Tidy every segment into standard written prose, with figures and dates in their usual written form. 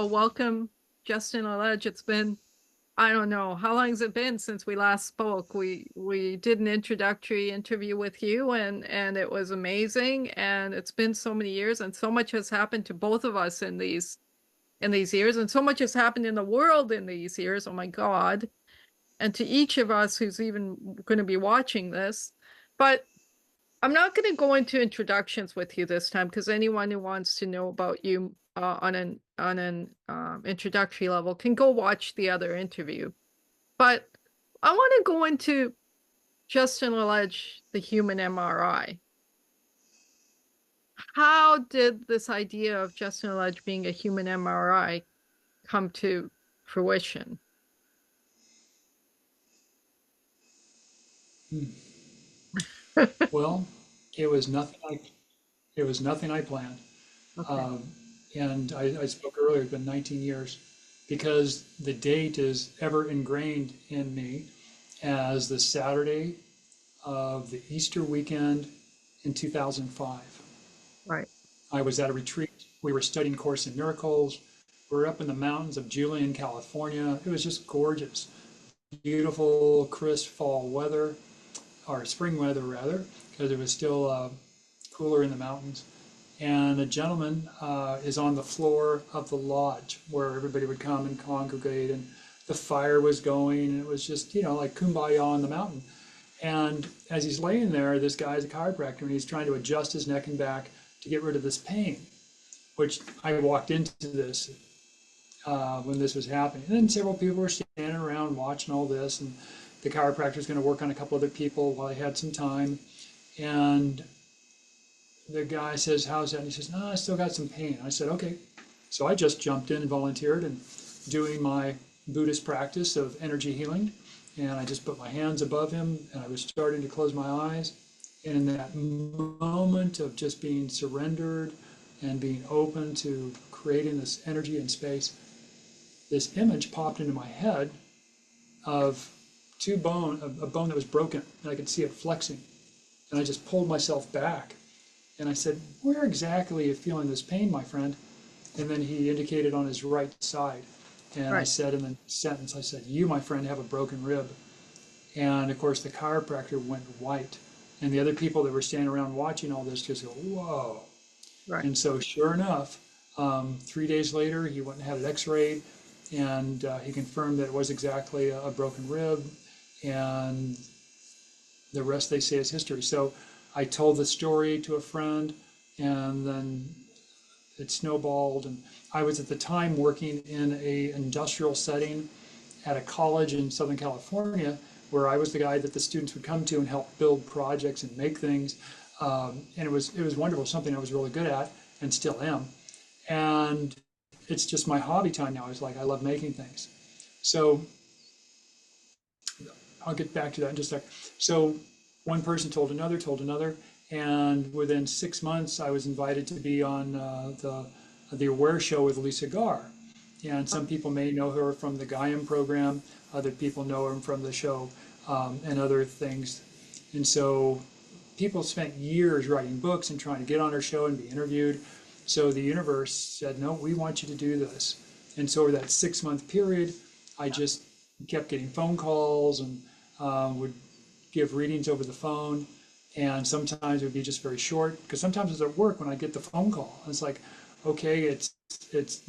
Well, welcome, Justin Ellege. It's been, I don't know, how long has it been since we last spoke? We did an introductory interview with you and it was amazing. And it's been so many years and so much has happened to both of us in these years, and so much has happened in the world in these years. Oh my God. And to each of us who's even going to be watching this. But I'm not going to go into introductions with you this time because anyone who wants to know about you on an introductory level can go watch the other interview. But I want to go into Justin Ellege, the human MRI. How did this idea of Justin Ellege being a human MRI come to fruition? Well, it was nothing like it was nothing I planned. Okay. Um, and I spoke earlier, it's been 19 years because the date is ever ingrained in me as the Saturday of the Easter weekend in 2005. Right. I was at a retreat. We were studying Course in Miracles. We were up in the mountains of Julian, California. It was just gorgeous, beautiful, crisp fall weather, or spring weather rather, because it was still cooler in the mountains. And a gentleman is on the floor of the lodge where everybody would come and congregate, and the fire was going, and it was just, like kumbaya on the mountain. And as he's laying there, this guy's a chiropractor, and he's trying to adjust his neck and back to get rid of this pain, which I walked into this when this was happening. And then several people were standing around watching all this, and the chiropractor was going to work on a couple other people while I had some time. And the guy says, "How's that?" And he says, "No, I still got some pain." I said, "Okay." So I just jumped in and volunteered and doing my Buddhist practice of energy healing. And I just put my hands above him and I was starting to close my eyes. And in that moment of just being surrendered and being open to creating this energy and space, this image popped into my head of a bone that was broken, and I could see it flexing. And I just pulled myself back and I said, "Where exactly are you feeling this pain, my friend?" And then he indicated on his right side. And I Right. said in the sentence, I said, "You, my friend, have a broken rib." And of course, the chiropractor went white. And the other people that were standing around watching all this just go, "Whoa." Right. And so, sure enough, 3 days later, he went and had it x rayed. And he confirmed that it was exactly a broken rib. And the rest, they say, is history. So I told the story to a friend, and then it snowballed. And I was at the time working in a industrial setting at a college in Southern California, where I was the guy that the students would come to and help build projects and make things. And it was wonderful, something I was really good at and still am. And it's just my hobby time now. It's like I love making things. So I'll get back to that in just a sec. So one person told another, and within 6 months, I was invited to be on the Aware Show with Lisa Garr. And some people may know her from the Gaiam program. Other people know her from the show and other things. And so people spent years writing books and trying to get on her show and be interviewed. So the universe said, "No, we want you to do this." And so over that 6 month period, I just kept getting phone calls and would give readings over the phone. And sometimes it would be just very short because sometimes it's at work when I get the phone call. It's like, okay, it's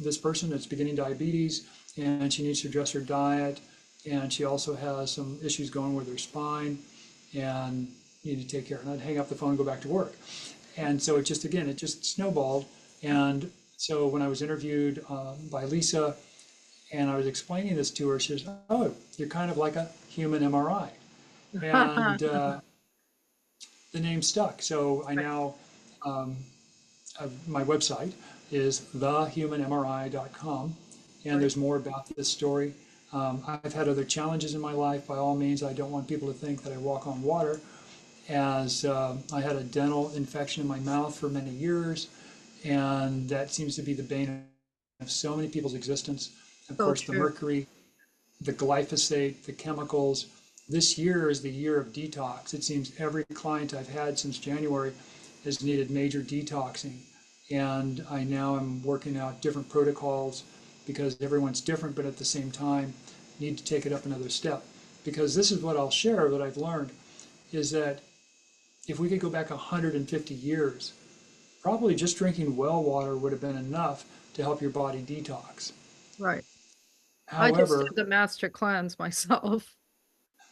this person that's beginning diabetes and she needs to address her diet, and she also has some issues going with her spine and need to take care. And I'd hang up the phone and go back to work. And so it just snowballed. And so when I was interviewed by Lisa and I was explaining this to her, she says, "Oh, you're kind of like a human MRI." And the name stuck. So I Right. now, um, my website is thehumanmri.com, and Right. there's more about this story. I've had other challenges in my life. By all means, I don't want people to think that I walk on water, as I had a dental infection in my mouth for many years, and that seems to be the bane of so many people's existence. Of So course, the true. mercury, the glyphosate, the chemicals. This year is the year of detox. It seems every client I've had since January has needed major detoxing. And I now am working out different protocols because everyone's different, but at the same time need to take it up another step. Because this is what I'll share that I've learned is that if we could go back 150 years, probably just drinking well water would have been enough to help your body detox. Right. I just However, did the master cleanse myself.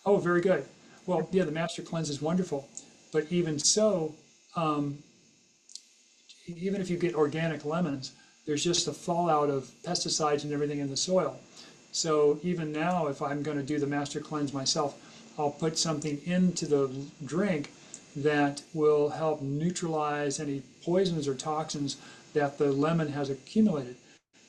oh, very good. Well, yeah, the master cleanse is wonderful, but even so, um, even if you get organic lemons, there's just the fallout of pesticides and everything in the soil. So even now, if I'm going to do the master cleanse myself, I'll put something into the drink that will help neutralize any poisons or toxins that the lemon has accumulated.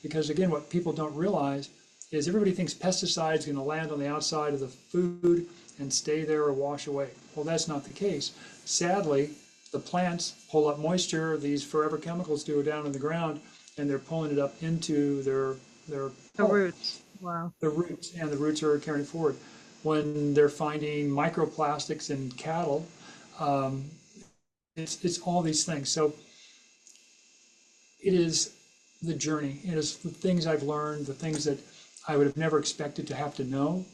Because again, what people don't realize is everybody thinks pesticides are going to land on the outside of the food and stay there or wash away. Well, that's not the case. Sadly, the plants pull up moisture, these forever chemicals do down in the ground, and they're pulling it up into their The pulp, roots. Wow. the roots, and the roots are carrying forward. When they're finding microplastics in cattle, um, it's all these things. So it is the journey. It is the things I've learned, the things that I would have never expected to have to know.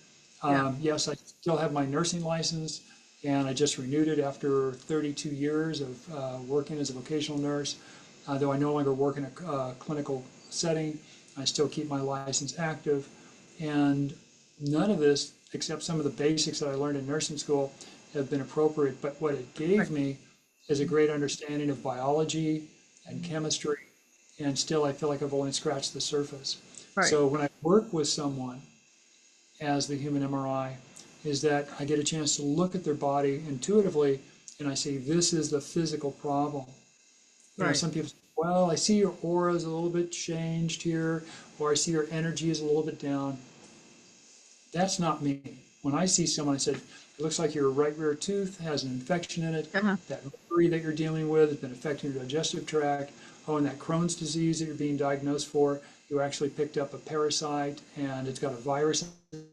Yeah. Yes, I still have my nursing license, and I just renewed it after 32 years of working as a vocational nurse. Though I no longer work in a clinical setting, I still keep my license active. And none of this, except some of the basics that I learned in nursing school, have been appropriate. But what it Right. gave me is a great understanding of biology and chemistry, and still I feel like I've only scratched the surface. Right. So when I work with someone as the human MRI, is that I get a chance to look at their body intuitively and I say, this is the physical problem. You know, Right. some people say, well, I see your aura is a little bit changed here, or I see your energy is a little bit down. That's not me. When I see someone, I said, it looks like your right rear tooth has an infection in it. Uh-huh. That mercury that you're dealing with has been affecting your digestive tract. Oh, and that Crohn's disease that you're being diagnosed for, you actually picked up a parasite and it's got a virus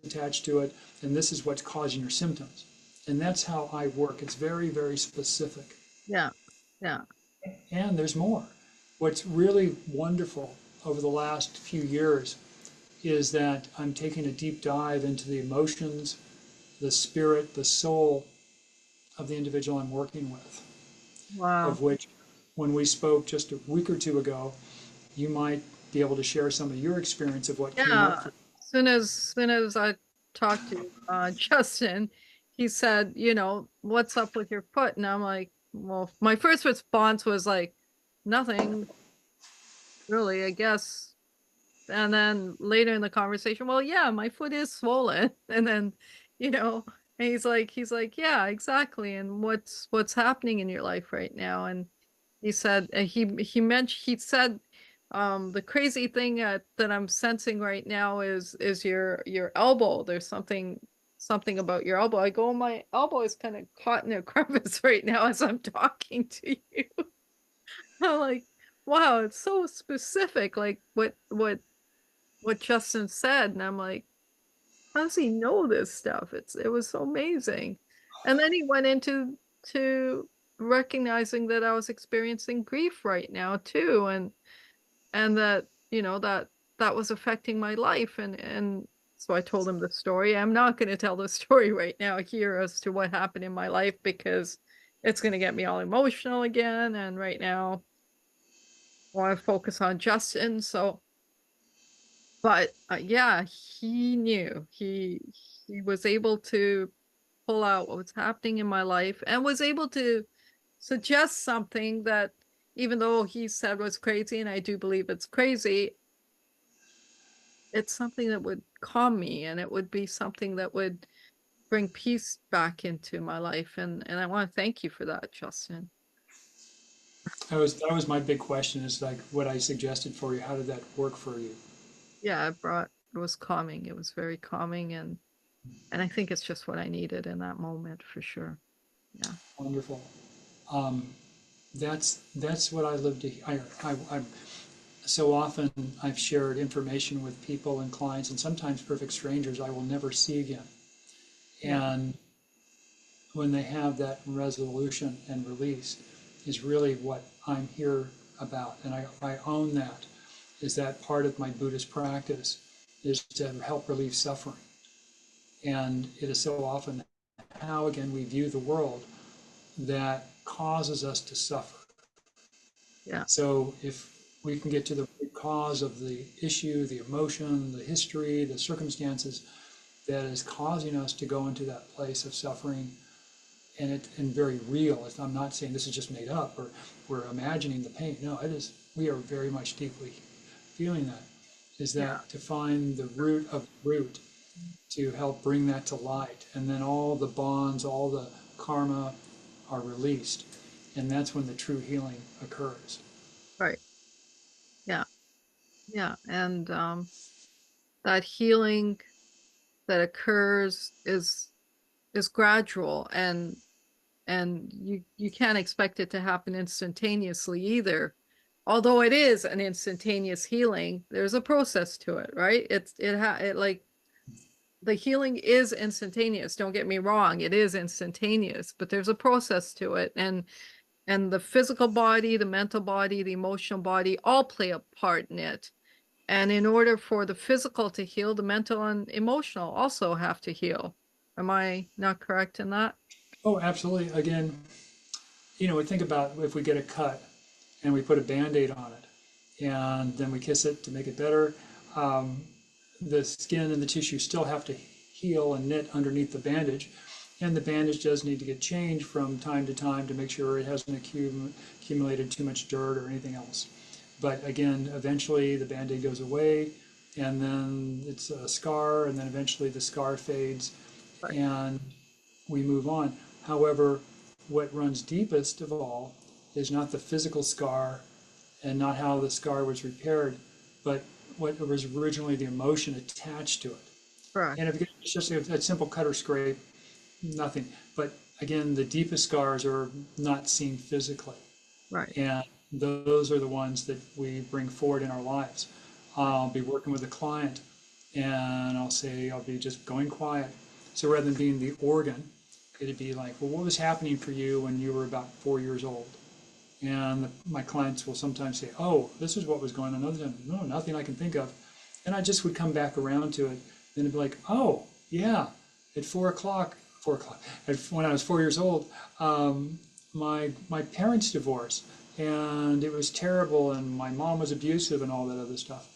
attached to it. And this is what's causing your symptoms. And that's how I work. It's very, very specific. Yeah. Yeah. And there's more. What's really wonderful over the last few years is that I'm taking a deep dive into the emotions, the spirit, the soul of the individual I'm working with, Wow. of which, when we spoke just a week or two ago, you might be able to share some of your experience of what came up Yeah. for Soon as I talked to Justin, he said, what's up with your foot? And I'm like, well, my first response was like, nothing really, I guess. And then later in the conversation, well, yeah, my foot is swollen. And then, you know, and he's like, yeah, exactly. And what's happening in your life right now? And he said he said the crazy thing that I'm sensing right now is your elbow. There's something about your elbow. I go, my elbow is kind of caught in a crevice right now as I'm talking to you. I'm like, wow, it's so specific, like what Justin said, and I'm like, how does he know this stuff? It was so amazing. And then he went into to recognizing that I was experiencing grief right now too, and that that was affecting my life, and so I told him the story. I'm not going to tell the story right now here as to what happened in my life because it's going to get me all emotional again, and right now I want to focus on Justin. So but yeah, he knew. He was able to pull out what was happening in my life and was able to suggest something that even though he said was crazy, and I do believe it's crazy, it's something that would calm me and it would be something that would bring peace back into my life. And I want to thank you for that, Justin. that was my big question is like what I suggested for you. How did that work for you? Yeah, it was calming. It was very calming, and I think it's just what I needed in that moment for sure. Yeah. Wonderful. Um, that's what I live to. I so often I've shared information with people and clients, and sometimes perfect strangers I will never see again. Yeah. And when they have that resolution and release is really what I'm here about. And I own that. is that part of my Buddhist practice is to help relieve suffering. And it is so often how, again, we view the world that causes us to suffer. Yeah. So if we can get to the root cause of the issue, the emotion, the history, the circumstances that is causing us to go into that place of suffering, and very real. I'm not saying this is just made up or we're imagining the pain. No, it is. We are very much deeply feeling that. Is Yeah. that to find the root of the root, to help bring that to light, and then all the bonds, all the karma are released, and that's when the true healing occurs. Right. Yeah. Yeah. And that healing that occurs is gradual, and you can't expect it to happen instantaneously either. Although it is an instantaneous healing, there's a process to it, right? It like the healing is instantaneous. Don't get me wrong, it is instantaneous, but there's a process to it, and the physical body, the mental body, the emotional body all play a part in it. And in order for the physical to heal, the mental and emotional also have to heal. Am I not correct in that? Oh, absolutely. Again, we think about if we get a cut and we put a Band-Aid on it and then we kiss it to make it better, um, the skin and the tissue still have to heal and knit underneath the bandage. And the bandage does need to get changed from time to time to make sure it hasn't accumulated too much dirt or anything else. But again, eventually the Band-Aid goes away, and then it's a scar, and then eventually the scar fades, Right. and we move on. However, what runs deepest of all is not the physical scar and not how the scar was repaired, but what was originally the emotion attached to it. Correct. And if it's just a simple cut or scrape, nothing. But again, the deepest scars are not seen physically. Right. And those are the ones that we bring forward in our lives. I'll be working with a client and I'll be just going quiet. So rather than being the organ, it'd be like, well, what was happening for you when you were about 4 years old? And my clients will sometimes say, oh, this is what was going on. Other than, no, nothing I can think of. And I just would come back around to it. Then it'd be like, oh, yeah, at 4 o'clock, when I was 4 years old, my parents divorced, and it was terrible, and my mom was abusive, and all that other stuff.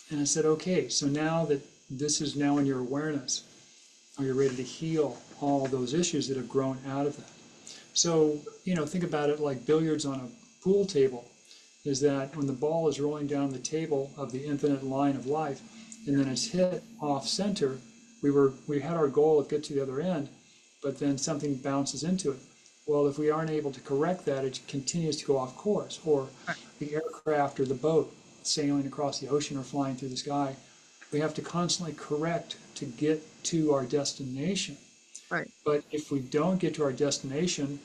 And I said, okay, so now that this is now in your awareness, are you ready to heal all those issues that have grown out of that? So, think about it like billiards on a pool table, is that when the ball is rolling down the table of the infinite line of life, and then it's hit off center, we had our goal of get to the other end, but then something bounces into it. Well, if we aren't able to correct that, it continues to go off course, or Right. the aircraft or the boat sailing across the ocean or flying through the sky. We have to constantly correct to get to our destination. Right. But if we don't get to our destination,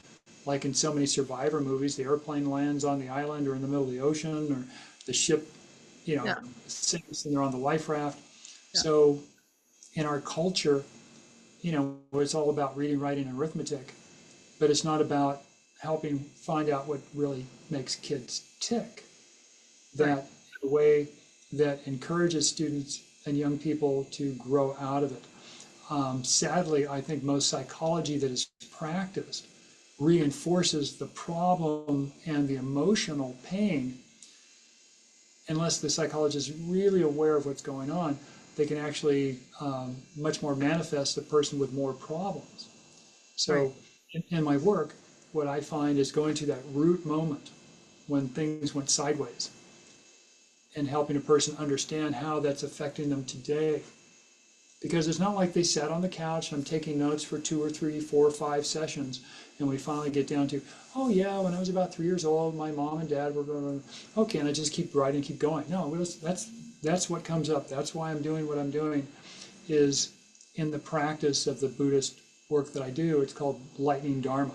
like in so many survivor movies, the airplane lands on the island or in the middle of the ocean, or the ship, Yeah. sinks and they're on the life raft. Yeah. So in our culture, it's all about reading, writing, and arithmetic, but it's not about helping find out what really makes kids tick. Right. That in a way that encourages students and young people to grow out of it. Sadly, I think most psychology that is practiced reinforces the problem and the emotional pain. Unless the psychologist is really aware of what's going on, they can actually much more manifest a person with more problems. Right. So in my work, what I find is going to that root moment when things went sideways and helping a person understand how that's affecting them today. Because it's not like they sat on the couch and I'm taking notes for 2 or 3, 4 or 5 sessions, and we finally get down to, oh yeah, when I was about 3 years old, my mom and dad were going, okay, and I just keep writing, keep going. No, that's what comes up. That's why I'm doing what I'm doing, is in the practice of the Buddhist work that I do. It's called lightning dharma.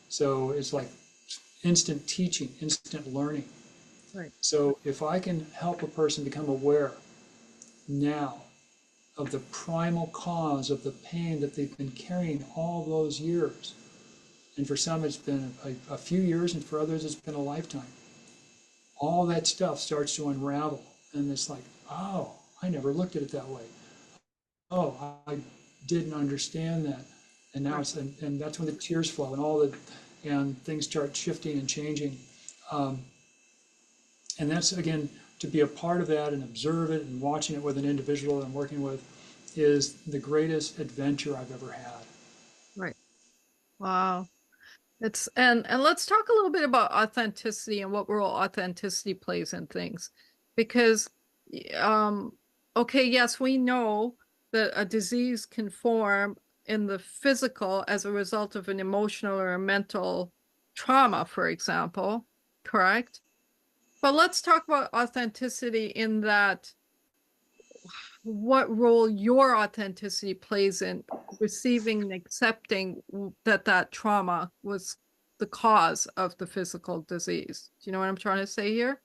So it's like instant teaching, instant learning. Right. So if I can help a person become aware now of the primal cause of the pain that they've been carrying all those years, and for some it's been a few years, and for others it's been a lifetime. all that stuff starts to unravel. And it's like, oh, I never looked at it that way. Oh, I didn't understand that. And now Right. and that's when the tears flow and all the, and things start shifting and changing. Um, and that's, again, to be a part of that and observe it and watching it with an individual that I'm working with is the greatest adventure I've ever had. Right. Wow. It's and let's talk a little bit about authenticity and what role authenticity plays in things. Because um okay, yes, we know that a disease can form in the physical as a result of an emotional or a mental trauma, for example, correct? But let's talk about authenticity in that what role your authenticity plays in receiving and accepting that that trauma was the cause of the physical disease. Do you know what I'm trying to say here?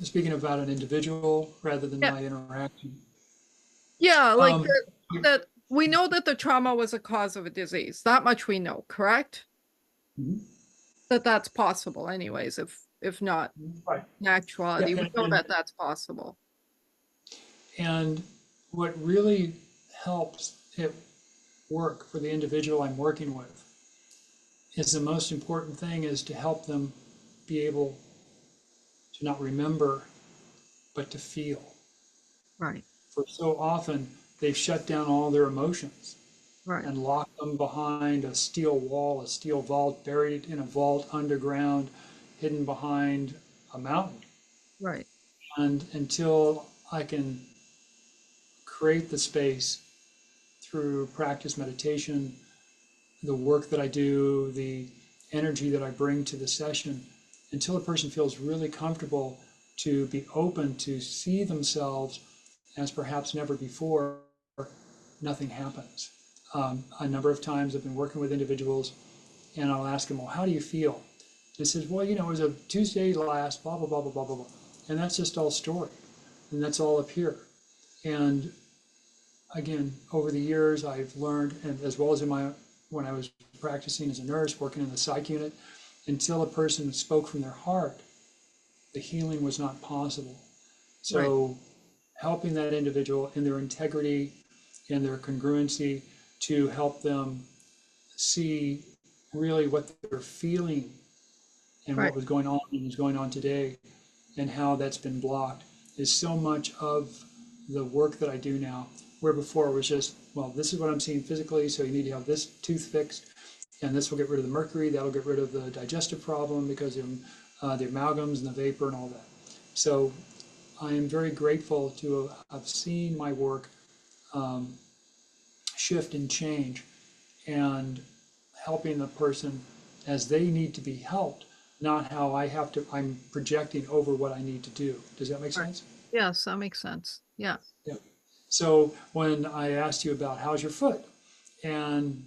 Speaking about an individual rather than Yeah. my interaction. Yeah, like Um, that we know that the trauma was a cause of a disease. That much we know, correct? That that's possible anyways, if not right. in Yeah, actuality. We know that that's possible. and what really helps it work for the individual I'm working with is the most important thing is to help them be able to not remember, but to feel. Right. For so often, they've shut down all their emotions Right. and locked them behind a steel wall, a steel vault, buried in a vault underground, hidden behind a mountain. Right. And until I can create the space through practice meditation, the work that I do, the energy that I bring to the session, until a person feels really comfortable to be open to see themselves as perhaps never before, nothing happens. A number of times I've been working with individuals and I'll ask them, well, how do you feel? They says, well, it was a Tuesday last, blah, blah, blah, blah, blah, blah, blah. And that's just all story. And that's all up here. And again, over the years, I've learned, and as well as when I was practicing as a nurse, working in the psych unit, until a person spoke from their heart, the healing was not possible. Right. So helping that individual in their integrity, in their congruency, to help them see really what they're feeling and what Right. was going on and is going on today and how that's been blocked is so much of the work that I do now. Where before it was just, well, this is what I'm seeing physically, so you need to have this tooth fixed, and this will get rid of the mercury, that'll get rid of the digestive problem because of the amalgams and the vapor and all that. So I am very grateful to have seen my work um, shift and change and helping the person as they need to be helped, not how I'm projecting over what I need to do. Does that make Right. sense? Yes, that makes sense. Yeah. Yeah. So when I asked you about how's your foot, and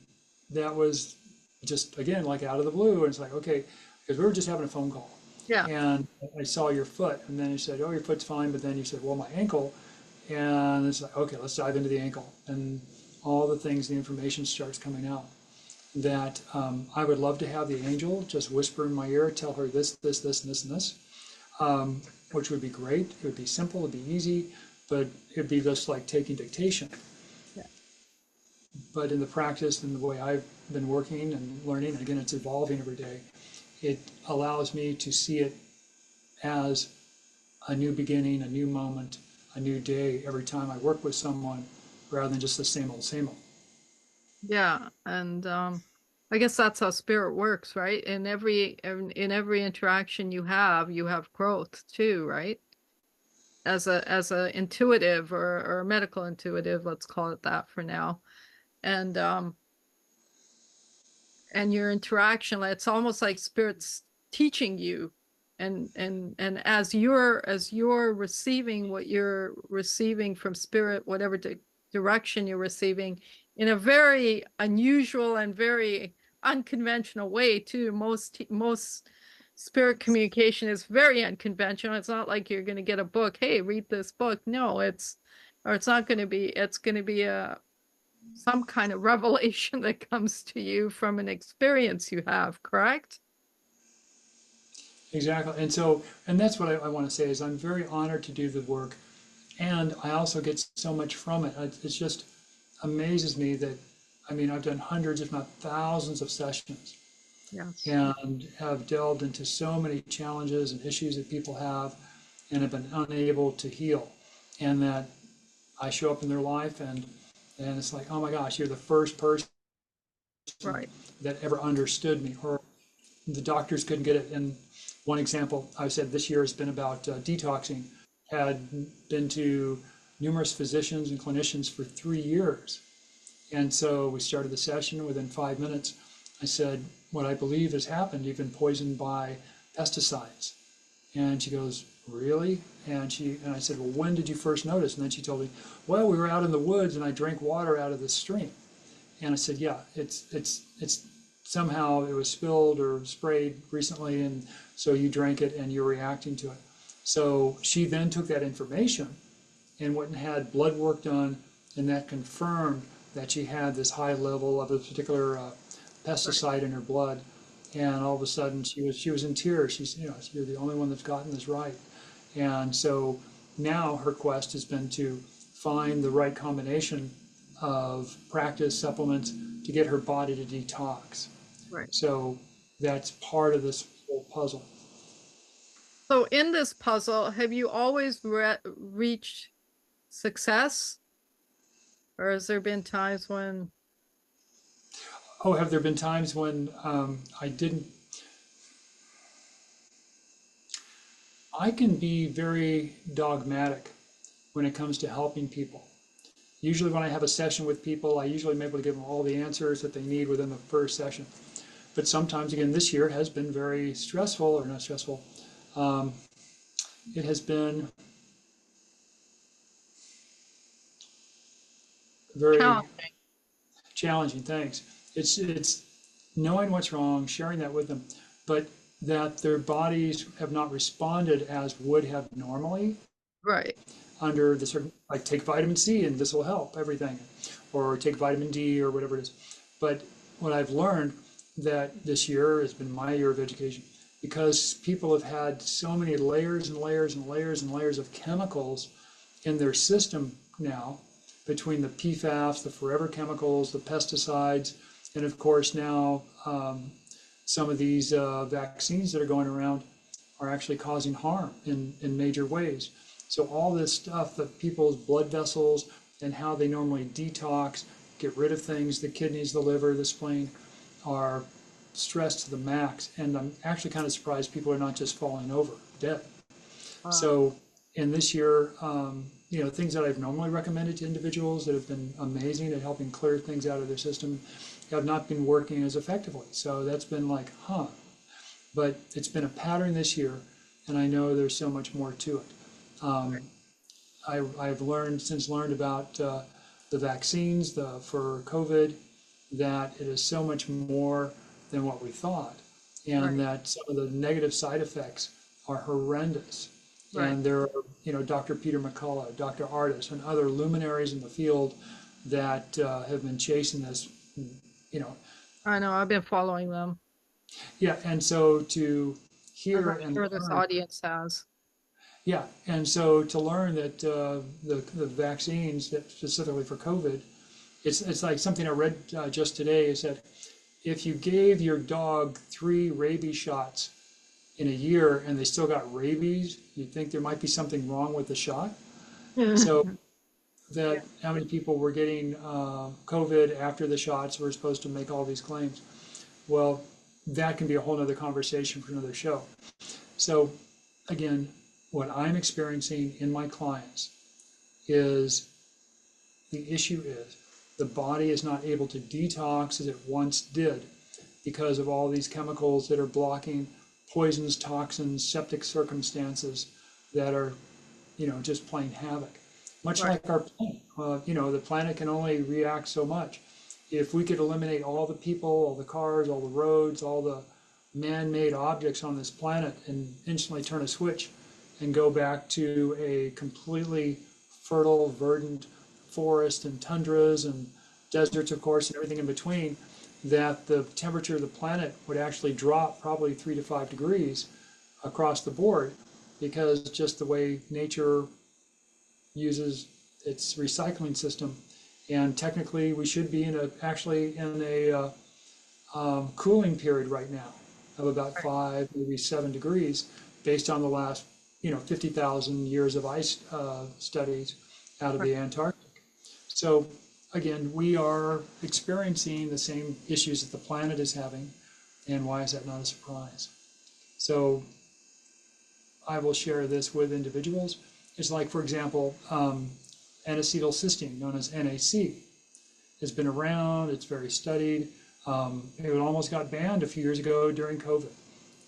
that was just again like out of the blue, and it's like okay, because we were just having a phone call, Yeah. and I saw your foot, and then you said, oh, your foot's fine, but then you said, well, my ankle, and it's like okay, let's dive into the ankle, and all the things, the information starts coming out. That I would love to have the angel just whisper in my ear, tell her this, this, this, and this, and this, which would be great. It would be simple, it'd be easy, but it'd be just like taking dictation. Yeah. But in the practice and the way I've been working and learning, again, it's evolving every day, it allows me to see it as a new beginning, a new moment, a new day every time I work with someone rather than just the same old, same old. Yeah, and I guess that's how spirit works, right? In every interaction you have growth too, right? As a intuitive or a medical intuitive, let's call it that for now. And and your interaction, it's almost like spirit's teaching you and as you're receiving what you're receiving from spirit, whatever direction you're receiving in a very unusual and very unconventional way too. Most spirit communication is very unconventional. It's not like you're going to get a book, hey, read this book. No, it's not going to be, it's going to be a some kind of revelation that comes to you from an experience you have, correct? exactly. And so, and that's what I want to say is I'm very honored to do the work, and I also get so much from it. It's just amazes me that, I mean, I've done hundreds, if not thousands of sessions Yes. and have delved into so many challenges and issues that people have and have been unable to heal. And that I show up in their life and it's like, oh my gosh, you're the first person Right. that ever understood me, or the doctors couldn't get it. And one example I said this year has been about detoxing. Had been to numerous physicians and clinicians for 3 years. And so we started the session. Within 5 minutes, I said, what I believe has happened, you've been poisoned by pesticides. And she goes, really? And I said, well, when did you first notice? And then she told me, well, we were out in the woods and I drank water out of the stream. And I said, yeah, it's somehow it was spilled or sprayed recently, and so you drank it and you're reacting to it. So she then took that information and went and had blood work done, and that confirmed that she had this high level of a particular Right. pesticide in her blood. And all of a sudden, she was in tears. She's, you're the only one that's gotten this right. And so now her quest has been to find the right combination of practice supplements to get her body to detox. Right. So that's part of this whole puzzle. So in this puzzle, have you always reached success, or has there been times when? Oh, have there been times when I didn't? I can be very dogmatic when it comes to helping people. Usually, when I have a session with people, I usually am able to give them all the answers that they need within the first session. But sometimes, again, this year has been very stressful, or not stressful. Um, it has been very Challenging. challenging. Thanks. It's knowing what's wrong, sharing that with them, but that their bodies have not responded as would have normally Right. under the certain, like take vitamin C and this will help everything, or take vitamin D or whatever it is. But what I've learned that this year has been my year of education, because people have had so many layers and layers and layers and layers of chemicals in their system now, between the PFAS, the forever chemicals, the pesticides, and of course now some of these vaccines that are going around are actually causing harm in major ways. So all this stuff that people's blood vessels and how they normally detox, get rid of things, the kidneys, the liver, the spleen, are stressed to the max. And I'm actually kind of surprised people are not just falling over dead. Uh, So in this year, things that I've normally recommended to individuals that have been amazing at helping clear things out of their system have not been working as effectively. So that's been like, huh. But it's been a pattern this year, and I know there's so much more to it. right. Um, I've learned about the vaccines for COVID, that it is so much more than what we thought, and Right. that some of the negative side effects are horrendous. Right. And there are, Dr. Peter McCullough, Dr. Artis, and other luminaries in the field that have been chasing this, you know, I know. I've been following them, yeah. And so to as hear I'm and sure this learn, audience has. yeah, and so to learn that the vaccines that specifically for COVID, it's like something I read just today is that if you gave your dog 3 rabies shots in a year and they still got rabies, you'd think there might be something wrong with the shot. So Yeah. that how many people were getting COVID after the shots were supposed to make all these claims. Well, that can be a whole nother conversation for another show. So again, what I'm experiencing in my clients is the issue is the body is not able to detox as it once did because of all these chemicals that are blocking poisons, toxins, septic circumstances that are, just playing havoc. Much Right. like our planet, the planet can only react so much. If we could eliminate all the people, all the cars, all the roads, all the man-made objects on this planet and instantly turn a switch and go back to a completely fertile, verdant forest and tundras and deserts, of course, and everything in between, that the temperature of the planet would actually drop probably 3 to 5 degrees across the board because just the way nature uses its recycling system. And technically, we should be actually in a cooling period right now of about 5, maybe 7 degrees, based on the last 50,000 years of ice studies out of Right. the Antarctic. So again, we are experiencing the same issues that the planet is having, and why is that not a surprise? So I will share this with individuals. It's like, for example, N-acetylcysteine, known as NAC, has been around. It's very studied. It almost got banned a few years ago during COVID.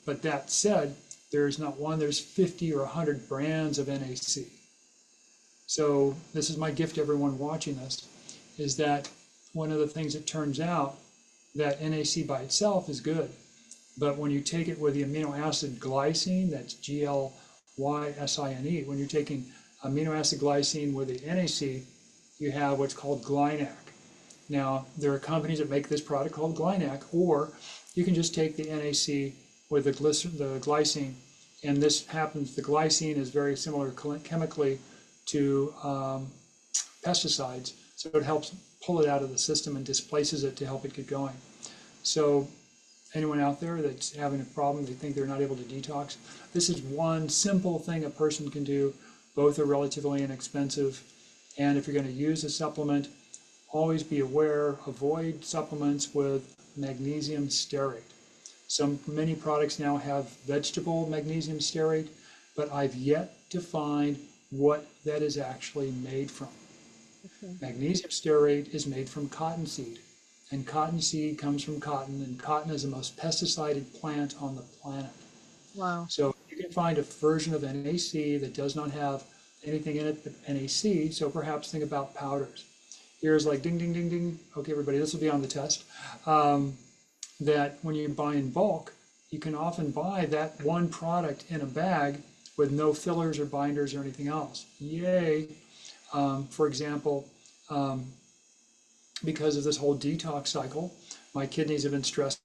But that said, there's not one, there's 50 or 100 brands of NAC. So this is my gift to everyone watching this, is that one of the things it turns out that NAC by itself is good. But when you take it with the amino acid glycine, that's Glysine, when you're taking amino acid glycine with the NAC, you have what's called Glynac. Now, there are companies that make this product called Glynac, or you can just take the NAC with the glycine, and this happens, the glycine is very similar chemically to pesticides, so it helps pull it out of the system and displaces it to help it get going. So anyone out there that's having a problem, they think they're not able to detox, this is one simple thing a person can do. Both are relatively inexpensive, and if you're going to use a supplement, always be aware, avoid supplements with magnesium stearate. Many products now have vegetable magnesium stearate, but I've yet to find what that is actually made from. Okay. Magnesium stearate is made from cottonseed, and cottonseed comes from cotton, and cotton is the most pesticided plant on the planet. Wow. So you can find a version of NAC that does not have anything in it but NAC, so perhaps think about powders. Here's like ding, ding, ding, ding. Okay, everybody, this will be on the test. That when you buy in bulk, you can often buy that one product in a bag with no fillers or binders or anything else. Yay. For example, because of this whole detox cycle, my kidneys have been stressing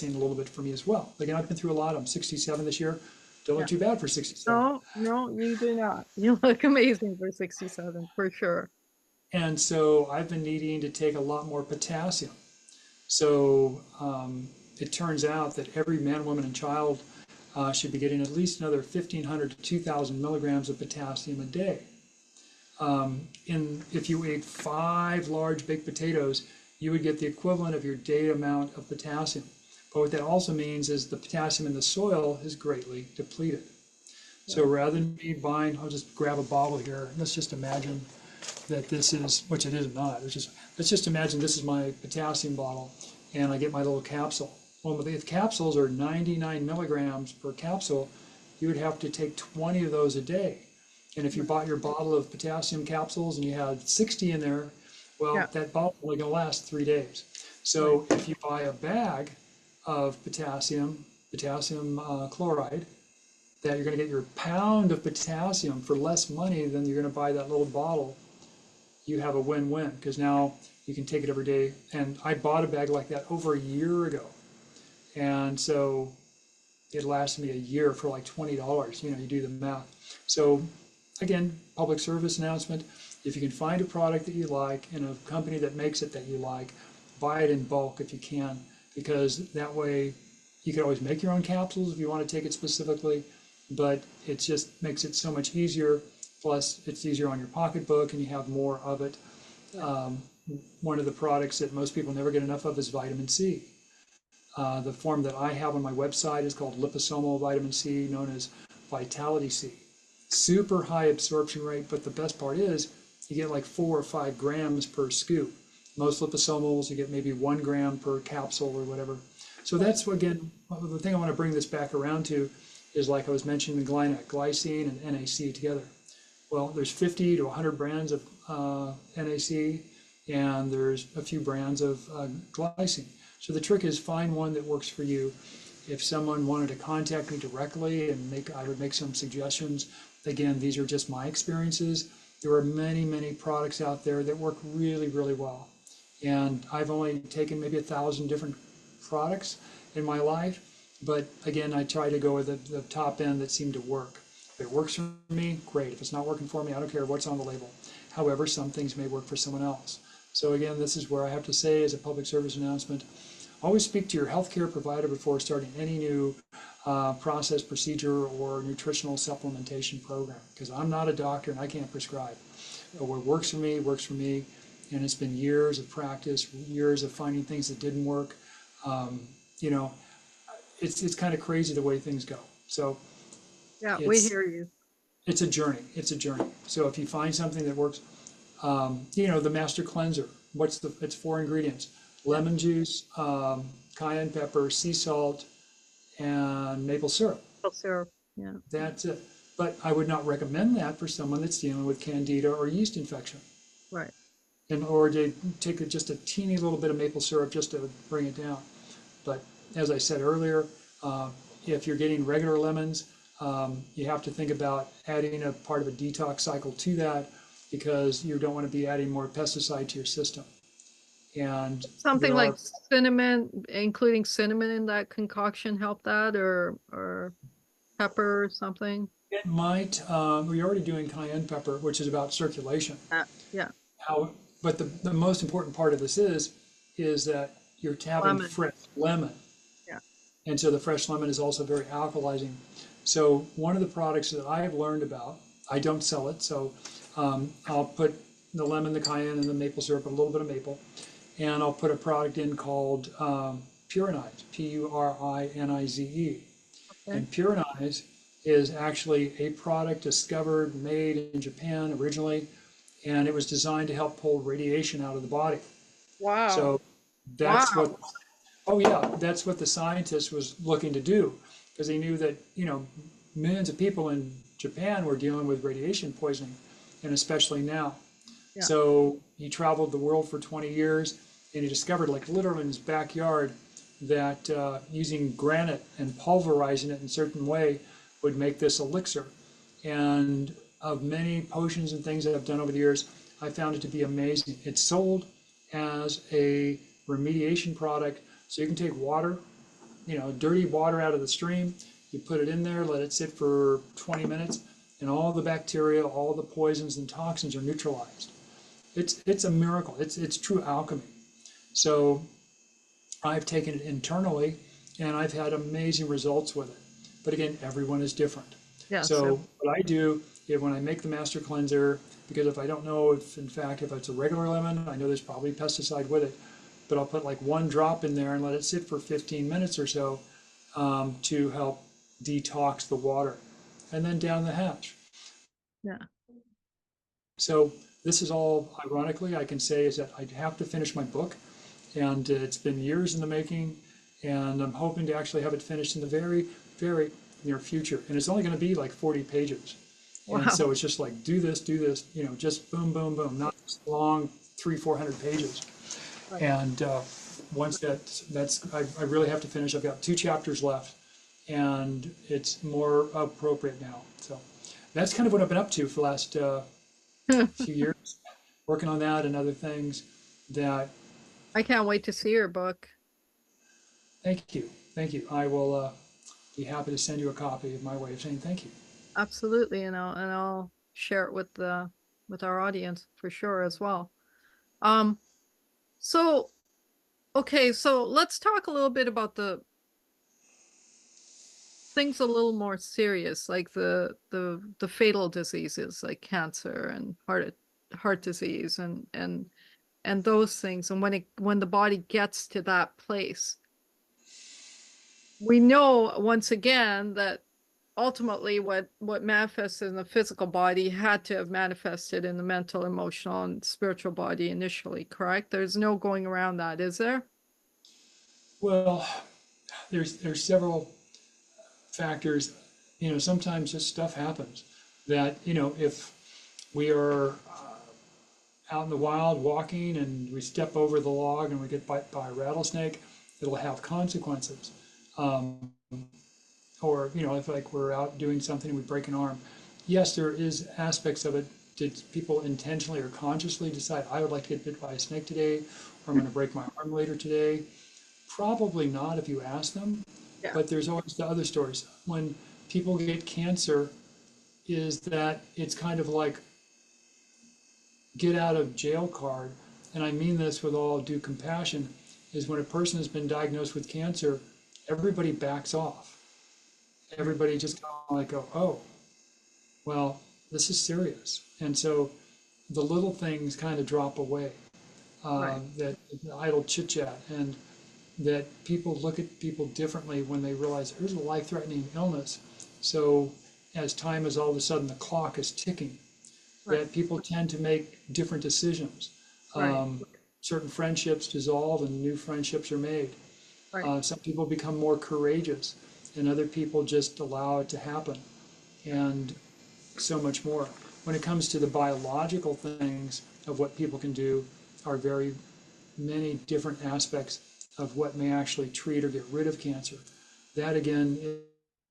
a little bit for me as well. Again, I've been through a lot. I'm 67 this year. Don't Yeah. look too bad for 67. No, no, you do not. You look amazing for 67, for sure. And so I've been needing to take a lot more potassium. So it turns out that every man, woman, and child should be getting at least another 1,500 to 2,000 milligrams of potassium a day. If you ate 5 large baked potatoes, you would get the equivalent of your day amount of potassium. But what that also means is the potassium in the soil is greatly depleted. So rather than me buying, I'll just grab a bottle here. Let's just imagine that this is, which it is not. Let's just imagine this is my potassium bottle, and I get my little capsule. Well, if capsules are 99 milligrams per capsule, you would have to take 20 of those a day. And if you bought your bottle of potassium capsules and you had 60 in there, well, Yeah. that bottle is only going to last 3 days. So if you buy a bag of potassium chloride, that you're going to get your pound of potassium for less money than you're going to buy that little bottle, you have a win-win, because now you can take it every day. And I bought a bag like that over a year ago. And so it lasted me a year for like $20. You do the math. So again, public service announcement, if you can find a product that you like and a company that makes it that you like, buy it in bulk if you can, because that way you can always make your own capsules if you want to take it specifically, but it just makes it so much easier. Plus, it's easier on your pocketbook and you have more of it. One of the products that most people never get enough of is vitamin C. The form that I have on my website is called liposomal vitamin C, known as Vitality C. Super high absorption rate, but the best part is you get like 4 or 5 grams per scoop. Most liposomals, you get maybe 1 gram per capsule or whatever. So that's, again, the thing I want to bring this back around to is, like I was mentioning, the Glynac, glycine and NAC together. Well, there's 50 to 100 brands of NAC, and there's a few brands of glycine. So the trick is find one that works for you. If someone wanted to contact me directly and I would make some suggestions. Again, these are just my experiences. There are many, many products out there that work really, really well. And I've only taken maybe 1,000 different products in my life, But again, I try to go with the top end that seemed to work. If it works for me, great. If it's not working for me, I don't care what's on the label. However, some things may work for someone else. So again, this is where I have to say as a public service announcement, always speak to your healthcare provider before starting any new process, procedure, or nutritional supplementation program. Because I'm not a doctor and I can't prescribe. What works for me works for me, and it's been years of practice, years of finding things that didn't work. You know, it's kind of crazy the way things go. So Yeah, we it's hear you. it's a journey. It's a journey. So if you find something that works, you know, the master cleanser. It's four ingredients: Yeah. lemon juice, cayenne pepper, sea salt, and maple syrup. Maple syrup. Yeah. That's it. But I would not recommend that for someone that's dealing with candida or yeast infection. Right. And or they take just a teeny little bit of maple syrup just to bring it down. But as I said earlier, uh, if you're getting regular lemons, you have to think about adding a part of a detox cycle to that because you don't want to be adding more pesticide to your system. And Something there like are, cinnamon, including cinnamon in that concoction, help that, or pepper or something. it might, we're already doing cayenne pepper, which is about circulation. Yeah. How, but the most important part of this is that you're having Lemon. fresh lemon. Yeah. And so the fresh lemon is also very alkalizing. So one of the products that I have learned about, I don't sell it, so I'll put the lemon, the cayenne, and the maple syrup, a little bit of maple, and I'll put a product in called Purinize, Purinize. Okay. And Purinize is actually a product discovered, made in Japan originally, and it was designed to help pull radiation out of the body. Wow. So that's what Wow. Oh yeah, that's what the scientist was looking to do because he knew that, you know, millions of people in Japan were dealing with radiation poisoning, and especially now. Yeah. So he traveled the world for 20 years and he discovered, like literally in his backyard, that using granite and pulverizing it in a certain way would make this elixir. And of many potions and things that I've done over the years, I found it to be amazing. It's sold as a remediation product. So you can take water, you know, dirty water out of the stream, you put it in there, let it sit for 20 minutes, and all the bacteria, all the poisons and toxins are neutralized. It's a miracle. It's true alchemy. So I've taken it internally and I've had amazing results with it. But again, everyone is different. Yeah. So So what I do is when I make the master cleanser, because if I don't know if in fact if it's a regular lemon, I know there's probably pesticide with it, but I'll put like one drop in there and let it sit for 15 minutes or so to help detox the water, and then down the hatch. yeah. So this is all, ironically, I can say is that I have to finish my book, and it's been years in the making, and I'm hoping to actually have it finished in the very, very near future. And it's only going to be like 40 pages. And Wow. so it's just like do this, you know, just boom, boom, boom, not long, 300-400 pages. Right. And once I really have to finish. I've got 2 chapters left, and it's more appropriate now. So that's kind of what I've been up to for the last few years, working on that and other things. That I can't wait to see your book. Thank you, thank you. I will be happy to send you a copy of my way of saying thank you. Absolutely, and I'll share it with our audience for sure as well. Um, so okay, so let's talk a little bit about the things a little more serious, like the fatal diseases like cancer and heart disease and those things. And when the body gets to that place, we know once again that ultimately what manifests in the physical body had to have manifested in the mental, emotional, and spiritual body initially, correct? There's no going around that, is there? Well, there's several factors. You know, sometimes just stuff happens that, you know, if we are out in the wild walking and we step over the log and we get bit by a rattlesnake, it'll have consequences. Um, or, you know, if like we're out doing something and we break an arm, yes, there is aspects of it. Did people intentionally or consciously decide I would like to get bit by a snake today, or I'm going to break my arm later today? Probably not if you ask them, Yeah. but there's always the other stories. When people get cancer, is that it's kind of like get out of jail card. And I mean this with all due compassion, is when a person has been diagnosed with cancer, everybody backs off. Everybody just kind of like go, oh, well, this is serious. And so the little things kind of drop away, Right. that idle chit chat, and that people look at people differently when they realize there's a life-threatening illness. So as time is all of a sudden the clock is ticking, Right. that people tend to make different decisions. Right. Certain friendships dissolve and new friendships are made. Right. Some people become more courageous, and other people just allow it to happen, and so much more. When it comes to the biological things of what people can do, are very many different aspects of what may actually treat or get rid of cancer. That again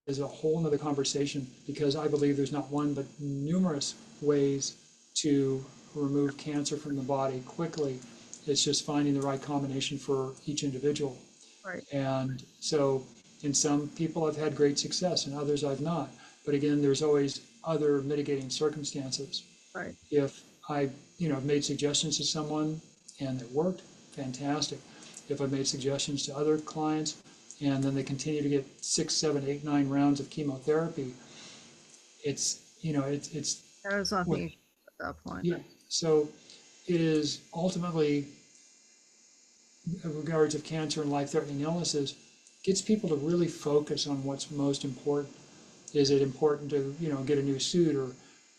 is a whole nother conversation, because I believe there's not one but numerous ways to remove cancer from the body quickly. It's just finding the right combination for each individual. Right. And so in some people I've had great success, and others I've not. But again, there's always other mitigating circumstances. Right. If I, have made suggestions to someone and it worked, fantastic. If I've made suggestions to other clients and then they continue to get 6, 7, 8, 9 rounds of chemotherapy, it's There's what, nothing you can do at that point. yeah. So it is ultimately, in regards of cancer and life-threatening illnesses, gets people to really focus on what's most important. Is it important to, get a new suit or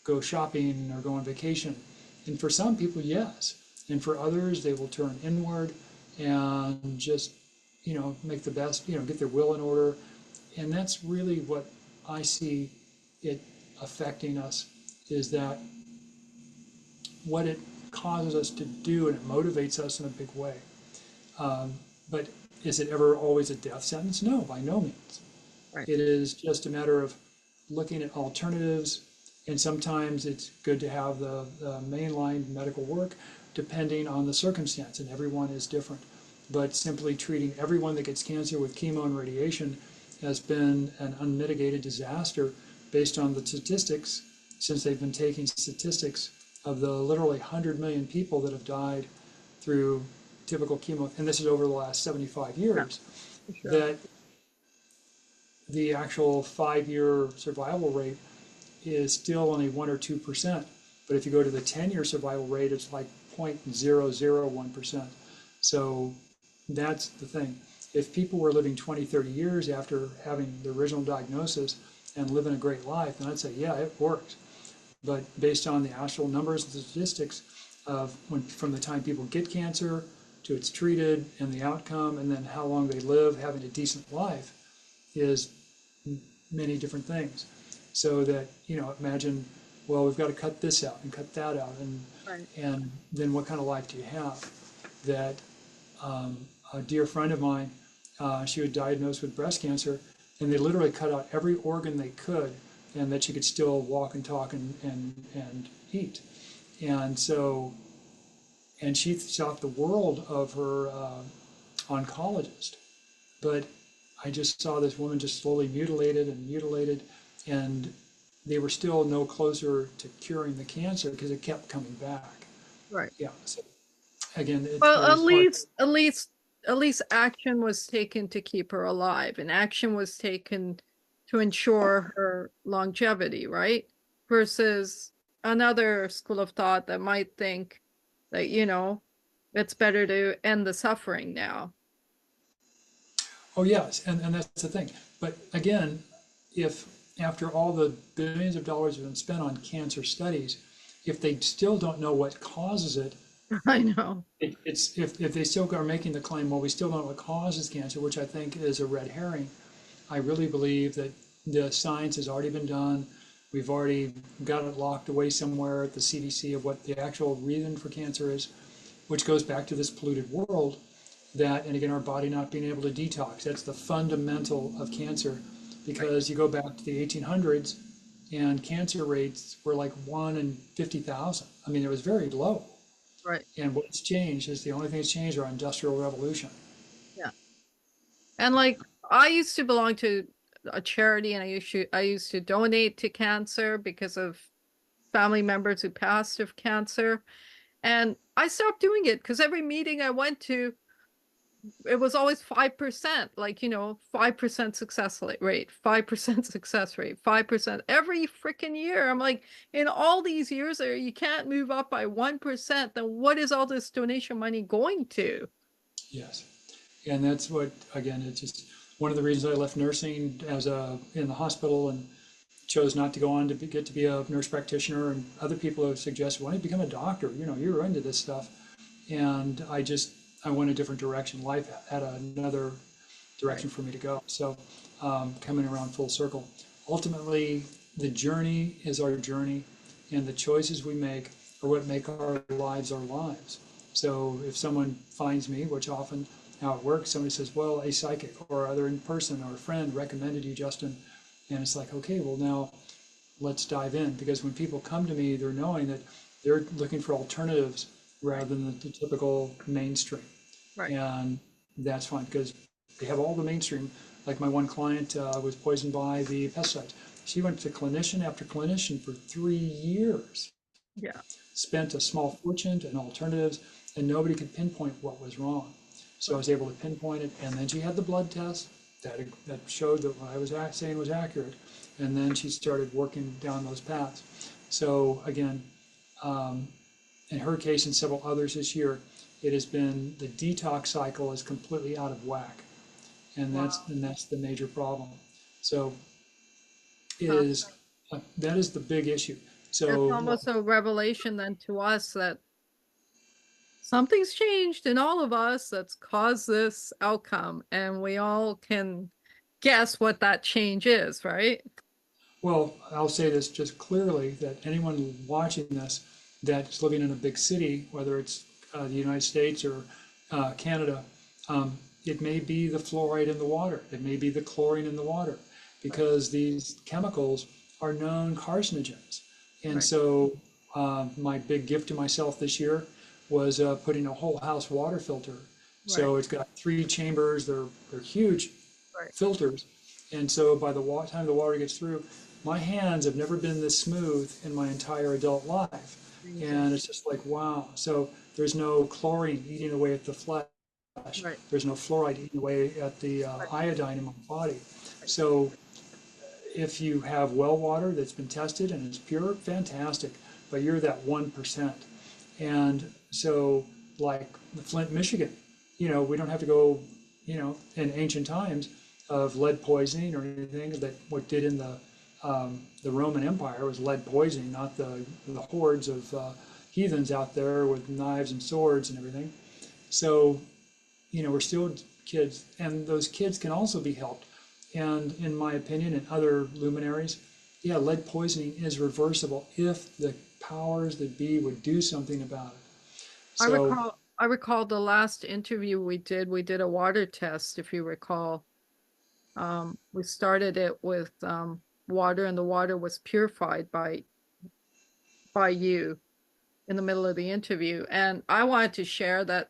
go shopping or go on vacation? And for some people, yes. And for others, they will turn inward and just, make the best, get their will in order. And that's really what I see it affecting us, is that what it causes us to do, and it motivates us in a big way. But is it ever always a death sentence? No, by no means. Right. It is just a matter of looking at alternatives, and sometimes it's good to have the mainline medical work depending on the circumstance, and everyone is different. But simply treating everyone that gets cancer with chemo and radiation has been an unmitigated disaster based on the statistics, since they've been taking statistics of the literally 100 million people that have died through typical chemo, and this is over the last 75 Yeah, years, for sure. that the actual 5-year survival rate is still only 1 or 2%. But if you go to the 10-year survival rate, it's like 0.001%. So that's the thing. If people were living 20, 30 years after having the original diagnosis and living a great life, then I'd say, yeah, it works. But based on the actual numbers and statistics of from the time people get cancer to it's treated and the outcome, and then how long they live having a decent life, is many different things. So that, imagine, well, we've got to cut this out and cut that out, Right. and then what kind of life do you have? That a dear friend of mine, she was diagnosed with breast cancer, and they literally cut out every organ they could, and that she could still walk and talk and eat. And so, and she thought the world of her oncologist. But I just saw this woman just slowly mutilated and mutilated, and they were still no closer to curing the cancer because it kept coming back. Right. Yeah. So again, it's Well, always hard. at least action was taken to keep her alive, and action was taken to ensure her longevity, right? Versus another school of thought that might think that, it's better to end the suffering now. Oh, yes, and that's the thing. But again, if after all the billions of dollars have been spent on cancer studies, if they still don't know what causes it, I know. it's if they still are making the claim, well, we still don't know what causes cancer, which I think is a red herring. I really believe that the science has already been done. We've already got it locked away somewhere at the CDC of what the actual reason for cancer is, which goes back to this polluted world, that, and again, our body not being able to detox. That's the fundamental of cancer, Right. because you go back to the 1800s and cancer rates were like 1 in 50,000. I mean, it was very low. Right. And what's changed is the only thing that's changed, our industrial revolution. Yeah. And like I used to belong to a charity and I used to donate to cancer because of family members who passed of cancer. And I stopped doing it because every meeting I went to, it was always 5%, like, 5% success rate, 5% success rate, 5% every freaking year. I'm like, in all these years there, you can't move up by 1%. Then what is all this donation money going to? Yes. And that's what, again, it's just one of the reasons I left nursing as a in the hospital and chose not to go on to get to be a nurse practitioner. And other people have suggested, why don't you become a doctor? You're into this stuff. And I went a different direction. Life had another Right. direction for me to go. So coming around full circle. Ultimately, the journey is our journey, and the choices we make are what make our lives our lives. So if someone finds me, which often how it works, somebody says, well, a psychic or other in person or a friend recommended you, Justin. And it's like, okay, well, now let's dive in. Because when people come to me, they're knowing that they're looking for alternatives Right. rather than the typical mainstream. Right. And that's fine because they have all the mainstream. Like my one client was poisoned by the pesticides. She went to clinician after clinician for 3 years, Yeah. spent a small fortune in alternatives, and nobody could pinpoint what was wrong. So I Right. was able to pinpoint it, and then she had the blood test that showed that what I was saying was accurate, and then she started working down those paths. So again, um, in her case and several others this year, it has been the detox cycle is completely out of whack, and Wow. that's the major problem. So it Huh. is that is the big issue. It's So almost a revelation then to us that something's changed in all of us that's caused this outcome, and we all can guess what that change is, right? well, I'll say this just clearly that anyone watching this that's living in a big city, whether it's the United States or Canada, it may be the fluoride in the water. It may be the chlorine in the water Right. because these chemicals are known carcinogens. And Right. so my big gift to myself this year was putting a whole house water filter. Right. So it's got 3 chambers. They're huge Right. filters. And so by the time the water gets through, my hands have never been this smooth in my entire adult life. Amazing. And it's just like, wow. So there's no chlorine eating away at the flesh. Right. There's no fluoride eating away at the Right. iodine in my body. Right. So if you have well water that's been tested and it's pure, fantastic. But you're that 1%. And so, like Flint, Michigan, we don't have to go, in ancient times of lead poisoning or anything. That what did in the Roman Empire was lead poisoning, not the hordes of heathens out there with knives and swords and everything. So, we're still kids, and those kids can also be helped. And in my opinion, and other luminaries, yeah, lead poisoning is reversible if the powers that be would do something about it. I So, recall I recall the last interview we did a water test, if you recall. We started it with water, and the water was purified by you in the middle of the interview. And I wanted to share that,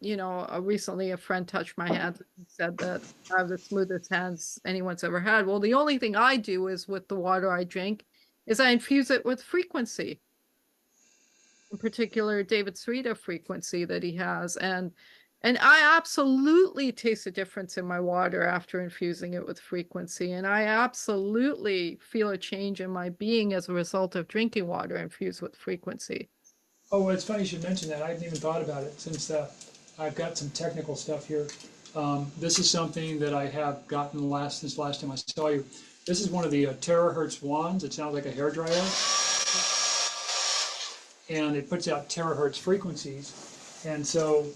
recently a friend touched my hands and said that I have the smoothest hands anyone's ever had. Well, the only thing I do is with the water I drink is I infuse it with frequency, in particular David Srita frequency that he has. And I absolutely taste a difference in my water after infusing it with frequency. And I absolutely feel a change in my being as a result of drinking water infused with frequency. oh, well, it's funny you should mention that. I hadn't even thought about it since I've got some technical stuff here. This is something that I have gotten since last time I saw you. This is one of the terahertz wands. It sounds like a hair dryer, and it puts out terahertz frequencies. And so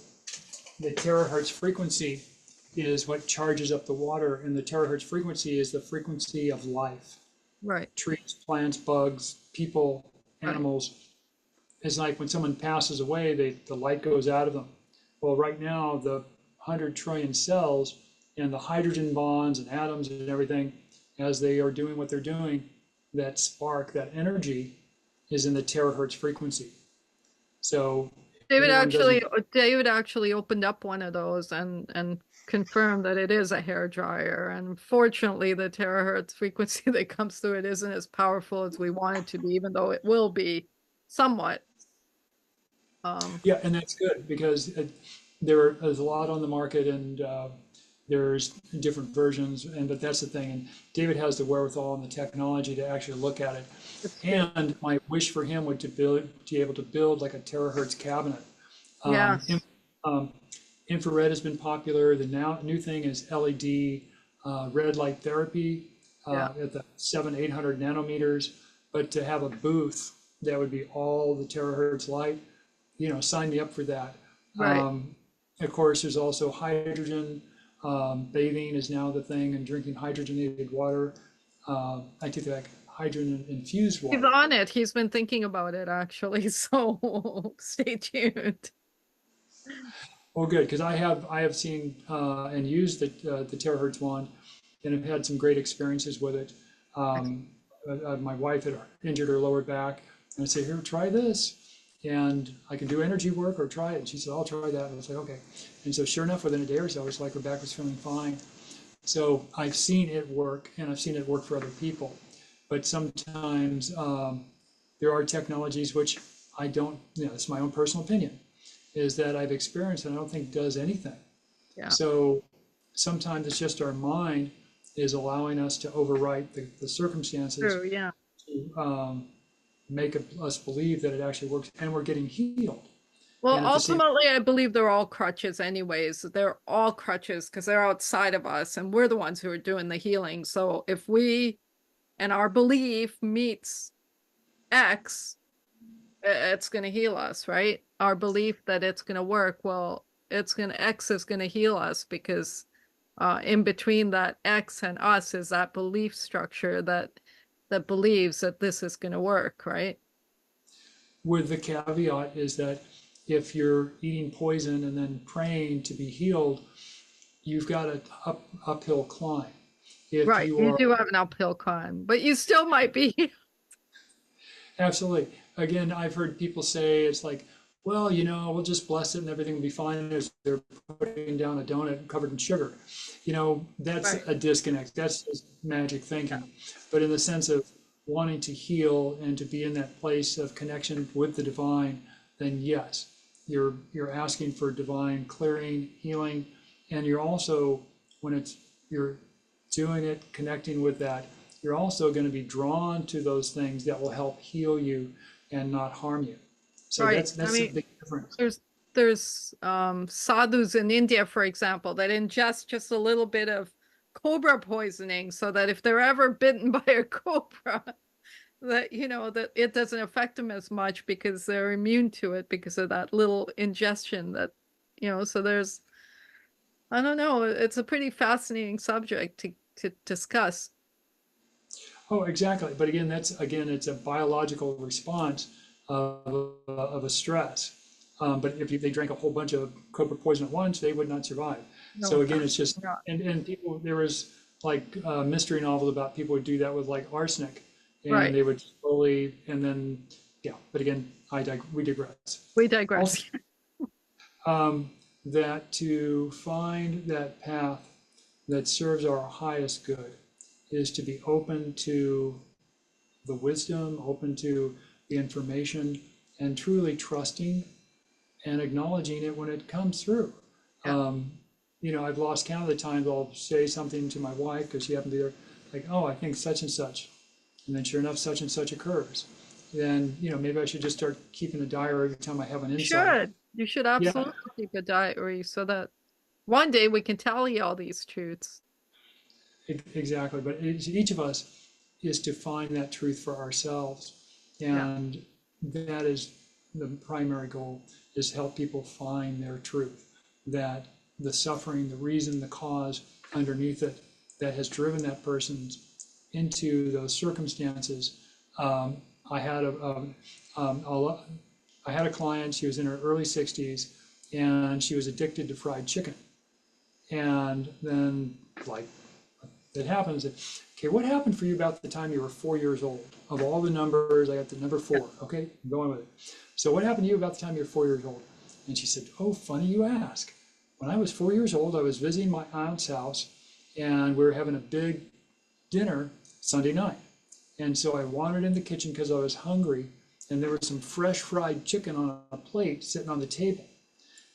the terahertz frequency is what charges up the water, and the terahertz frequency is the frequency of life. Right, Trees, plants, bugs, people, right, animals. It's like when someone passes away, the light goes out of them. Well, right now, the 100 trillion cells and the hydrogen bonds and atoms and everything, as they are doing what they're doing, that spark, that energy is in the terahertz frequency. So if David anyone actually doesn't, David actually opened up one of those and confirmed that it is a hair dryer. And unfortunately, the terahertz frequency that comes through it isn't as powerful as we want it to be, even though it will be somewhat. Yeah, and that's good because there's a lot on the market, and there's different versions. But that's the thing. And David has the wherewithal and the technology to actually look at it. It's true. And my wish for him would to be able to build like a terahertz cabinet. Um, in, Yes. um, Infrared has been popular. The new thing is LED red light therapy Yeah. at the 800 nanometers. But to have a booth that would be all the terahertz light, sign me up for that. Right. Of course, there's also hydrogen. Bathing is now the thing, and drinking hydrogenated water. I take that hydrogen infused He's water. on it. He's been thinking about it actually. So stay tuned. Oh, good, because I have seen and used the terahertz wand, and have had some great experiences with it. Um, my wife had injured her lower back, and I say, "Here, try this," and I can do energy work or try it. And she said, "I'll try that." And I was like, "Okay." And so, sure enough, within a day or so, it's like her back was feeling fine. So I've seen it work, and I've seen it work for other people. But sometimes there are technologies which I don't. It's my own personal opinion, is that I've experienced and I don't think does anything. Yeah. So sometimes it's just our mind is allowing us to overwrite the circumstances True. Yeah. to make us believe that it actually works, and we're getting healed. Well, And at the same, ultimately, I believe they're all crutches, anyways. They're all crutches because they're outside of us and we're the ones who are doing the healing. So if we and our belief meets X, it's going to heal us, right? Our belief that it's going to work, well, X is going to heal us because in between that X and us is that belief structure that believes that this is going to work, right? with the caveat is that if you're eating poison and then praying to be healed, you've got an uphill climb. If Right. you You are do have an uphill climb, but you still might be. Absolutely. Again, I've heard people say it's like, well, we'll just bless it and everything will be fine as they're putting down a donut covered in sugar. That's Right. a disconnect. That's just magic Yeah. thinking. But in the sense of wanting to heal and to be in that place of connection with the divine, then yes, you're asking for divine clearing, healing, and you're also when you're doing it, connecting with that, you're also going to be drawn to those things that will help heal you and not harm you. So Right. I that's a mean, big difference. there's sadhus in India, for example, that ingest just a little bit of cobra poisoning so that if they're ever bitten by a cobra, that that it doesn't affect them as much because they're immune to it because of that little ingestion that so there's I don't know, it's a pretty fascinating subject to discuss. Oh, exactly. But again, it's a biological response of a stress. But if they drank a whole bunch of cobra poison at once, they would not survive. No, So again, it's just not. and people there was like mystery novels about people would do that with like arsenic, and Right. they would slowly and then yeah. But again, we digress. We Also, digress. that to find that path that serves our highest good is to be open to the wisdom, open to the information, and truly trusting and acknowledging it when it comes through. Yeah. I've lost count of the times I'll say something to my wife because she happened to be there, like, oh, I think such and such. And then sure enough, such and such occurs. Then, maybe I should just start keeping a diary every time I have an insight. You should Yeah, absolutely keep a diary so that one day we can tally all these truths. exactly. But each of us is to find that truth for ourselves. Yeah. And that is the primary goal, is help people find their truth. That the suffering, the reason, the cause underneath it that has driven that person into those circumstances. Um, I had I had a client. She was in her early 60s, and she was addicted to fried chicken. And then, like it happens, okay, what happened for you about the time you were 4 years old? Of all the numbers, I got the number four. Okay, I'm going with it. So what happened to you about the time you were 4 years old? And she said, oh, funny you ask. when I was 4 years old, I was visiting my aunt's house, and we were having a big dinner Sunday night. And so I wandered in the kitchen because I was hungry, and there was some fresh fried chicken on a plate sitting on the table.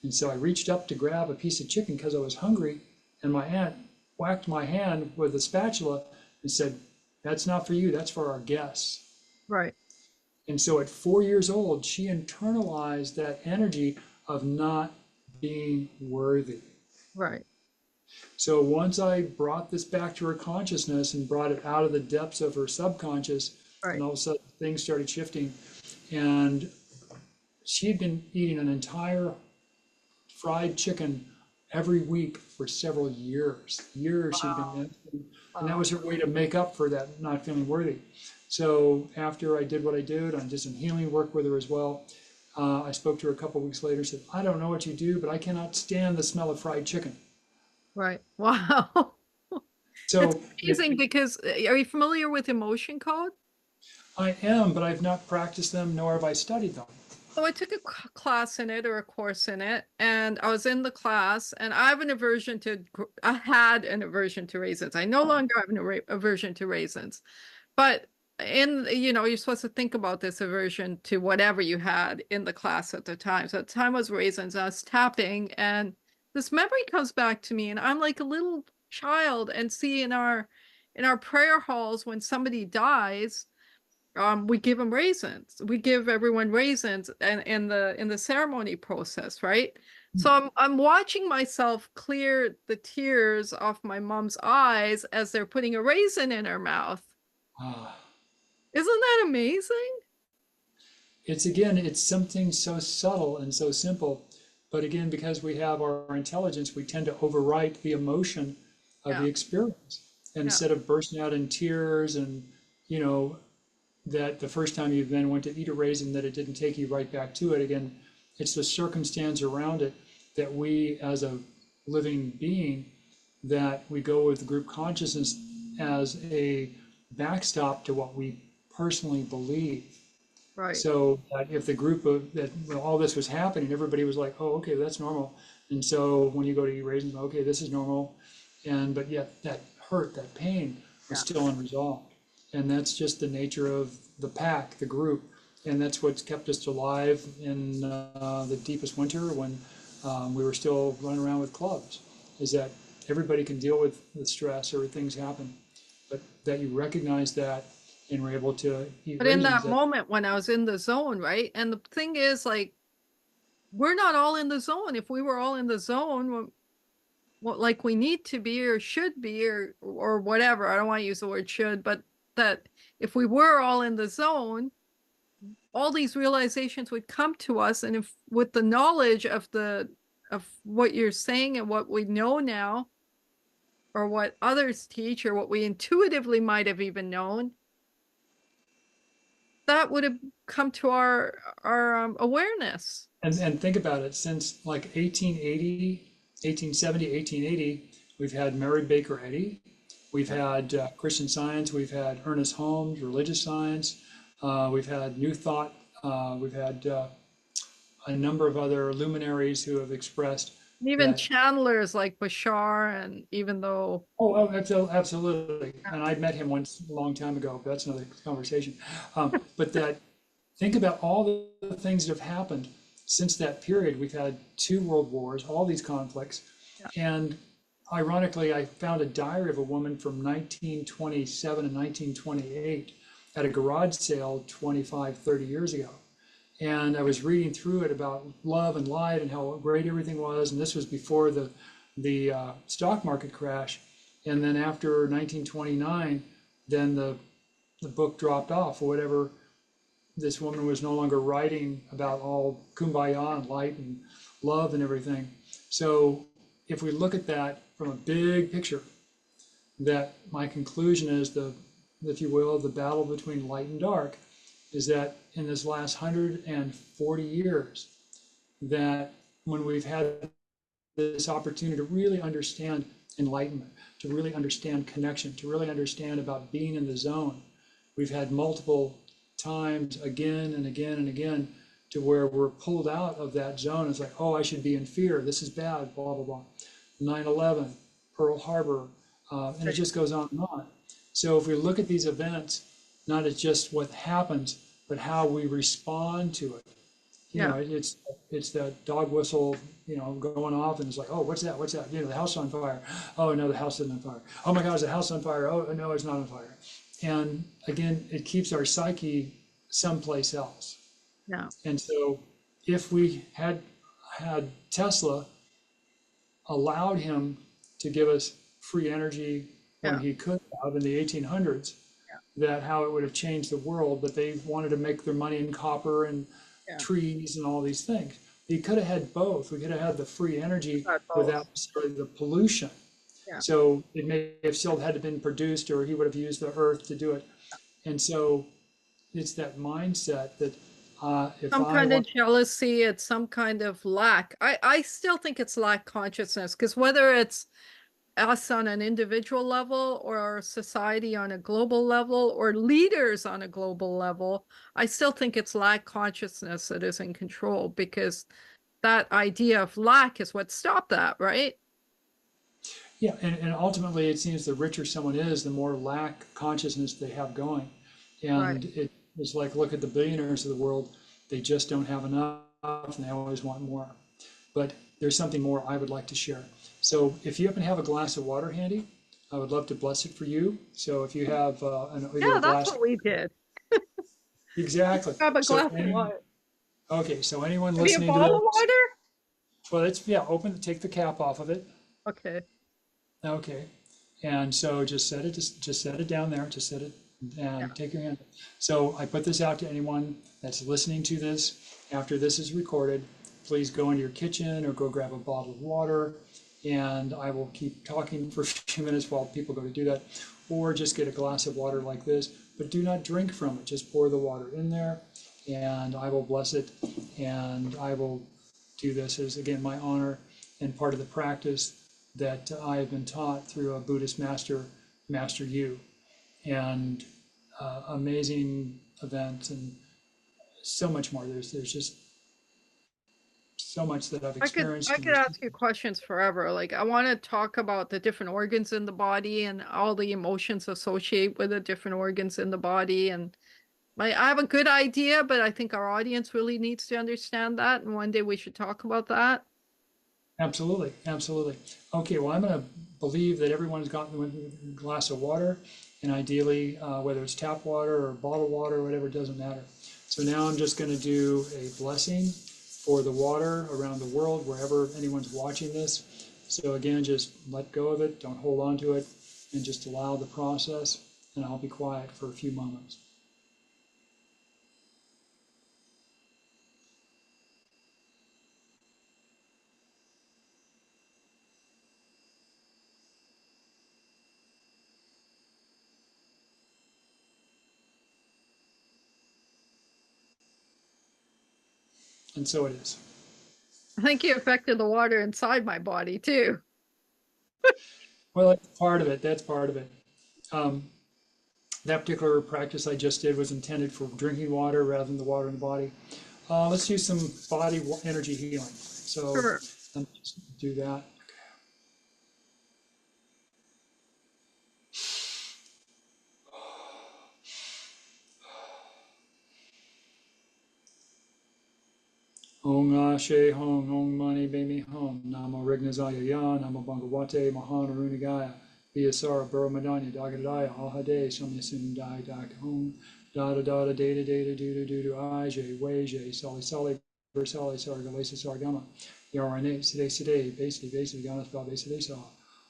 And so I reached up to grab a piece of chicken because I was hungry, and my aunt whacked my hand with a spatula and said, "That's not for you, that's for our guests." Right. And so at 4 years old, she internalized that energy of not being worthy. Right. So once I brought this back to her consciousness and brought it out of the depths of her subconscious, and Right. all of a sudden things started shifting. And she had been eating an entire fried chicken every week for several years. Years she'd been, and that Wow. was her way to make up for that not feeling worthy. So after I did what I did, I did some healing work with her as well. I spoke to her a couple of weeks later and said, "I don't know what you do, but I cannot stand the smell of fried chicken." Right. Wow. It's So if amazing because are you familiar with emotion code? I am, but I've not practiced them, nor have I studied them. So I took a class in it or a course in it, and I was in the class, and I have an aversion to, I had an aversion to raisins. I no longer have an aversion to raisins, but you're supposed to think about this aversion to whatever you had in the class at the time. So at the time was raisins, I was tapping, and this memory comes back to me, and I'm like a little child, and see in our prayer halls when somebody dies, we give them raisins. We give everyone raisins and in the ceremony process, right? So I'm watching myself clear the tears off my mom's eyes as they're putting a raisin in her mouth. Ah, Isn't that amazing? it's again, it's something so subtle and so simple, but again, because we have our intelligence, we tend to overwrite the emotion of Yeah, the experience. yeah, Instead of bursting out in tears and, you know, that the first time you then went to eat a raisin, that it didn't take you right back to it again. It's the circumstance around it that we, as a living being, that we go with group consciousness as a backstop to what we personally believe. right. So that if the group of that when all this was happening, everybody was like, "Oh, okay, that's normal." And so when you go to eat raisins, okay, this is normal, and but yet that hurt, that pain was Yeah. still unresolved, and that's just the nature of the pack, the group, and that's what's kept us alive in the deepest winter when we were still running around with clubs. Is that everybody can deal with the stress or things happen, but that you recognize that and were able to eat But in raisins. that That moment when I was in the zone, right? And the thing is, like, we're not all in the zone. If we were all in the zone, what like we need to be or should be or whatever. I don't want to use the word should, but that if we were all in the zone, all these realizations would come to us, and if with the knowledge of what you're saying and what we know now, or what others teach, or what we intuitively might have even known, that would have come to our awareness. and think about it, since like 1880, 1870, 1880, we've had Mary Baker Eddy, we've Yeah. had Christian Science, we've had Ernest Holmes, religious science, we've had New Thought, we've had a number of other luminaries who have expressed Even that. channelers like Bashar, and even though, Oh, absolutely. And I met him once a long time ago, but that's another conversation. But that, think about all the things that have happened since that period. We've had two world wars, all these conflicts. yeah, And ironically, I found a diary of a woman from 1927 and 1928 at a garage sale 25, 30 years ago. And I was reading through it about love and light and how great everything was. And this was before the stock market crash. And then after 1929, then the book dropped off or whatever. This woman was no longer writing about all kumbaya and light and love and everything. So if we look at that from a big picture, that my conclusion is if you will, the battle between light and dark is that in this last 140 years, that when we've had this opportunity to really understand enlightenment, to really understand connection, to really understand about being in the zone, we've had multiple times again and again and again to where we're pulled out of that zone. It's like, oh, I should be in fear. This is bad, blah, blah, blah. 9/11, Pearl Harbor, and it just goes on and on. So if we look at these events, not as just what happens, but how we respond to it. Yeah. It's that dog whistle, going off, and it's like, oh, what's that? What's that? The house on fire. Oh no, the house isn't on fire. Oh my God, is the house on fire? Oh no, it's not on fire. And again, it keeps our psyche someplace else. Yeah. And so if we had Tesla allowed him to give us free energy when Yeah. he could have in the 1800s, that how it would have changed the world, but they wanted to make their money in copper and Yeah. trees and all these things. He could have had both. We could have had the free energy Got both. without necessarily the pollution. Yeah. So it may have still had to been produced, or he would have used the earth to do it. And so it's that mindset that if Some I kind of want, jealousy, it's some kind of lack. I still think it's lack consciousness, because whether it's us on an individual level or society on a global level or leaders on a global level, I still think it's lack consciousness that is in control, because that idea of lack is what stopped that, right? yeah, and ultimately it seems the richer someone is, the more lack consciousness they have going. Right. And it's like, look at the billionaires of the world, they just don't have enough and they always want more. But there's something more I would like to share. So if you happen to have a glass of water handy, I would love to bless it for you. So if you have either Yeah, a that's glass, what we did. exactly. Grab a So glass of water. okay, so anyone Maybe a listening to bottle of this, water? well, it's, yeah, take the cap off of it. Okay. Okay. And so just set it down there, just set it Yeah. and take your hand. So I put this out to anyone that's listening to this. After this is recorded, please go into your kitchen or go grab a bottle of water, and I will keep talking for a few minutes while people go to do that. Or just get a glass of water like this, but do not drink from it. Just pour the water in there, and I will bless it, and I will do this as, again, my honor and part of the practice that I have been taught through a Buddhist master, Master Yu, and amazing events and so much more. There's just so much that I've I experienced. could ask you questions forever. Like, I want to talk about the different organs in the body and all the emotions associated with the different organs in the body. And I have a good idea, but I think our audience really needs to understand that. And one day we should talk about that. Absolutely, absolutely. Okay, well, I'm going to believe that everyone's gotten a glass of water, and ideally, whether it's tap water or bottled water or whatever, it doesn't matter. So now I'm just going to do a blessing for the water around the world, wherever anyone's watching this. So again, just let go of it, don't hold on to it, and just allow the process, and I'll be quiet for a few moments. And so it is. I think you affected the water inside my body too. Well, that's part of it. That's part of it. Um, that particular practice I just did was intended for drinking water rather than the water in the body. Let's do some body energy healing. So Sure. let me just do that. Ong Ashe Hong Ong Mani Bemi Hom Namo Rignazaya Ya Namo Bhagavate Mahana Runigaya Vyasara Burmadanya Dagadaya Ahade Samyasun Dai Dak Hong Dada Dada Data Data Duda Dudu Aj Way J Sali Sali Versali Sarga Lesa Sargama Yarane Side Side Basi Basi Ganas Ba Basi Sa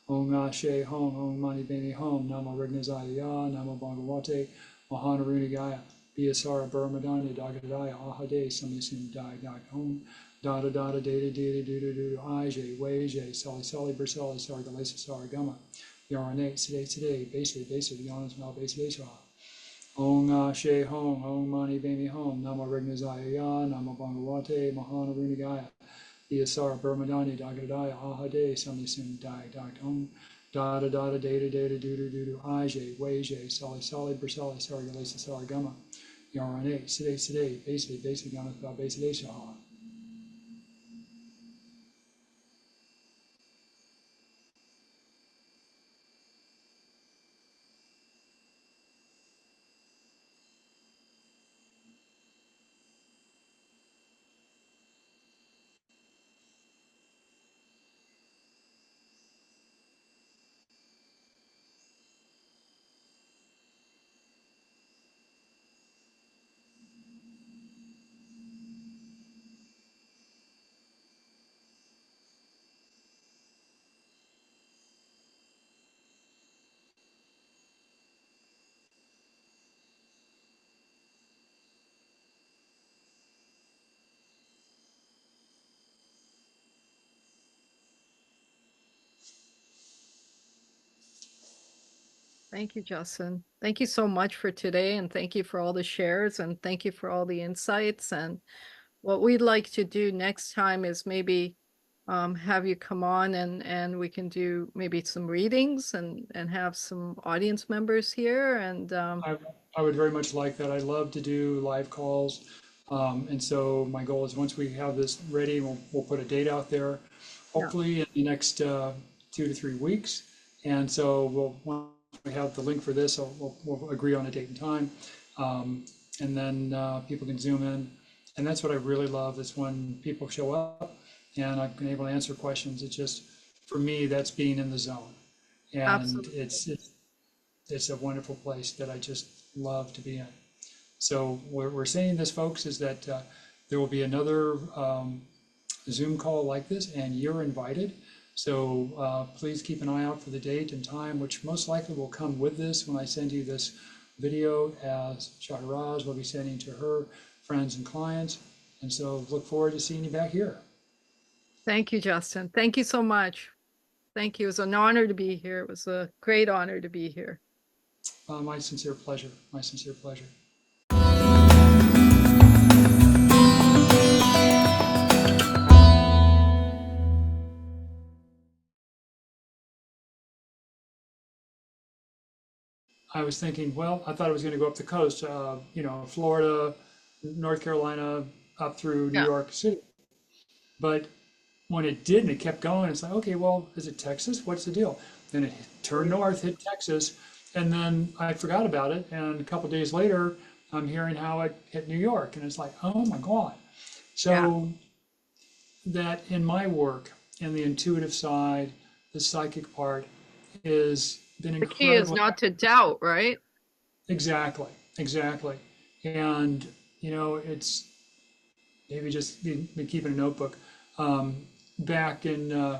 Ong Ashe Hong Ong Mani Bemi Hom Namo Rignazaya Ya Namo Bhagavate Mahana Runigaya Vyasara Burmadanya Dagadaya Ahade Samyasun Dai Dak Hong Dada Dada Data Data Duda Dudu Aj Way J Sali Sali Versali Sarga Lesa Sargama Yarane Side Side Basi Basi Ganas Ba Basi Sa Ong Ashe Hong Ong Mani Bemi Hom Namo Rignazaya Ya Namo Bhagavate Mahana Runigaya Vyasara Burmadanya Dagadaya Ahade Samyasun Dai Dak Hong Dada Dada Data Data Dudu Dudu Aj Way J Sali Sali Versali Sarga Lesa Sargama RNA, sedate, basic, gamma, basic, Thank you, Justin. Thank you so much for today, and thank you for all the shares, and thank you for all the insights. And what we'd like to do next time is maybe have you come on and we can do maybe some readings and have some audience members here. And I, I would very much like that. I love to do live calls. And so my goal is once we have this ready, we'll put a date out there, yeah, hopefully in the next 2 to 3 weeks. And so once we have the link for this, we'll agree on a date and time. And then people can zoom in. And that's what I really love is when people show up and I've been able to answer questions. It's just, for me, that's being in the zone. And absolutely. it's a wonderful place that I just love to be in. So what we're saying this, folks, is that there will be another Zoom call like this, and you're invited. So please keep an eye out for the date and time, which most likely will come with this when I send you this video, as Shahraz will be sending to her friends and clients. And so look forward to seeing you back here. Thank you, Justin. Thank you so much. Thank you. It was an honor to be here. It was a great honor to be here. My sincere pleasure. My sincere pleasure. I was thinking, well, I thought I was going to go up the coast, Florida, North Carolina, up through New Yeah, York City. But when it didn't, it kept going. It's like, okay, well, is it Texas? What's the deal? Then it turned north, hit Texas, and then I forgot about it. And a couple of days later, I'm hearing how it hit New York, and it's like, oh my God. yeah. So that in my work, in the intuitive side, the psychic part, is been The key is incredibly. not to doubt, right? Exactly, exactly. And, it's maybe just be keeping a notebook. Back in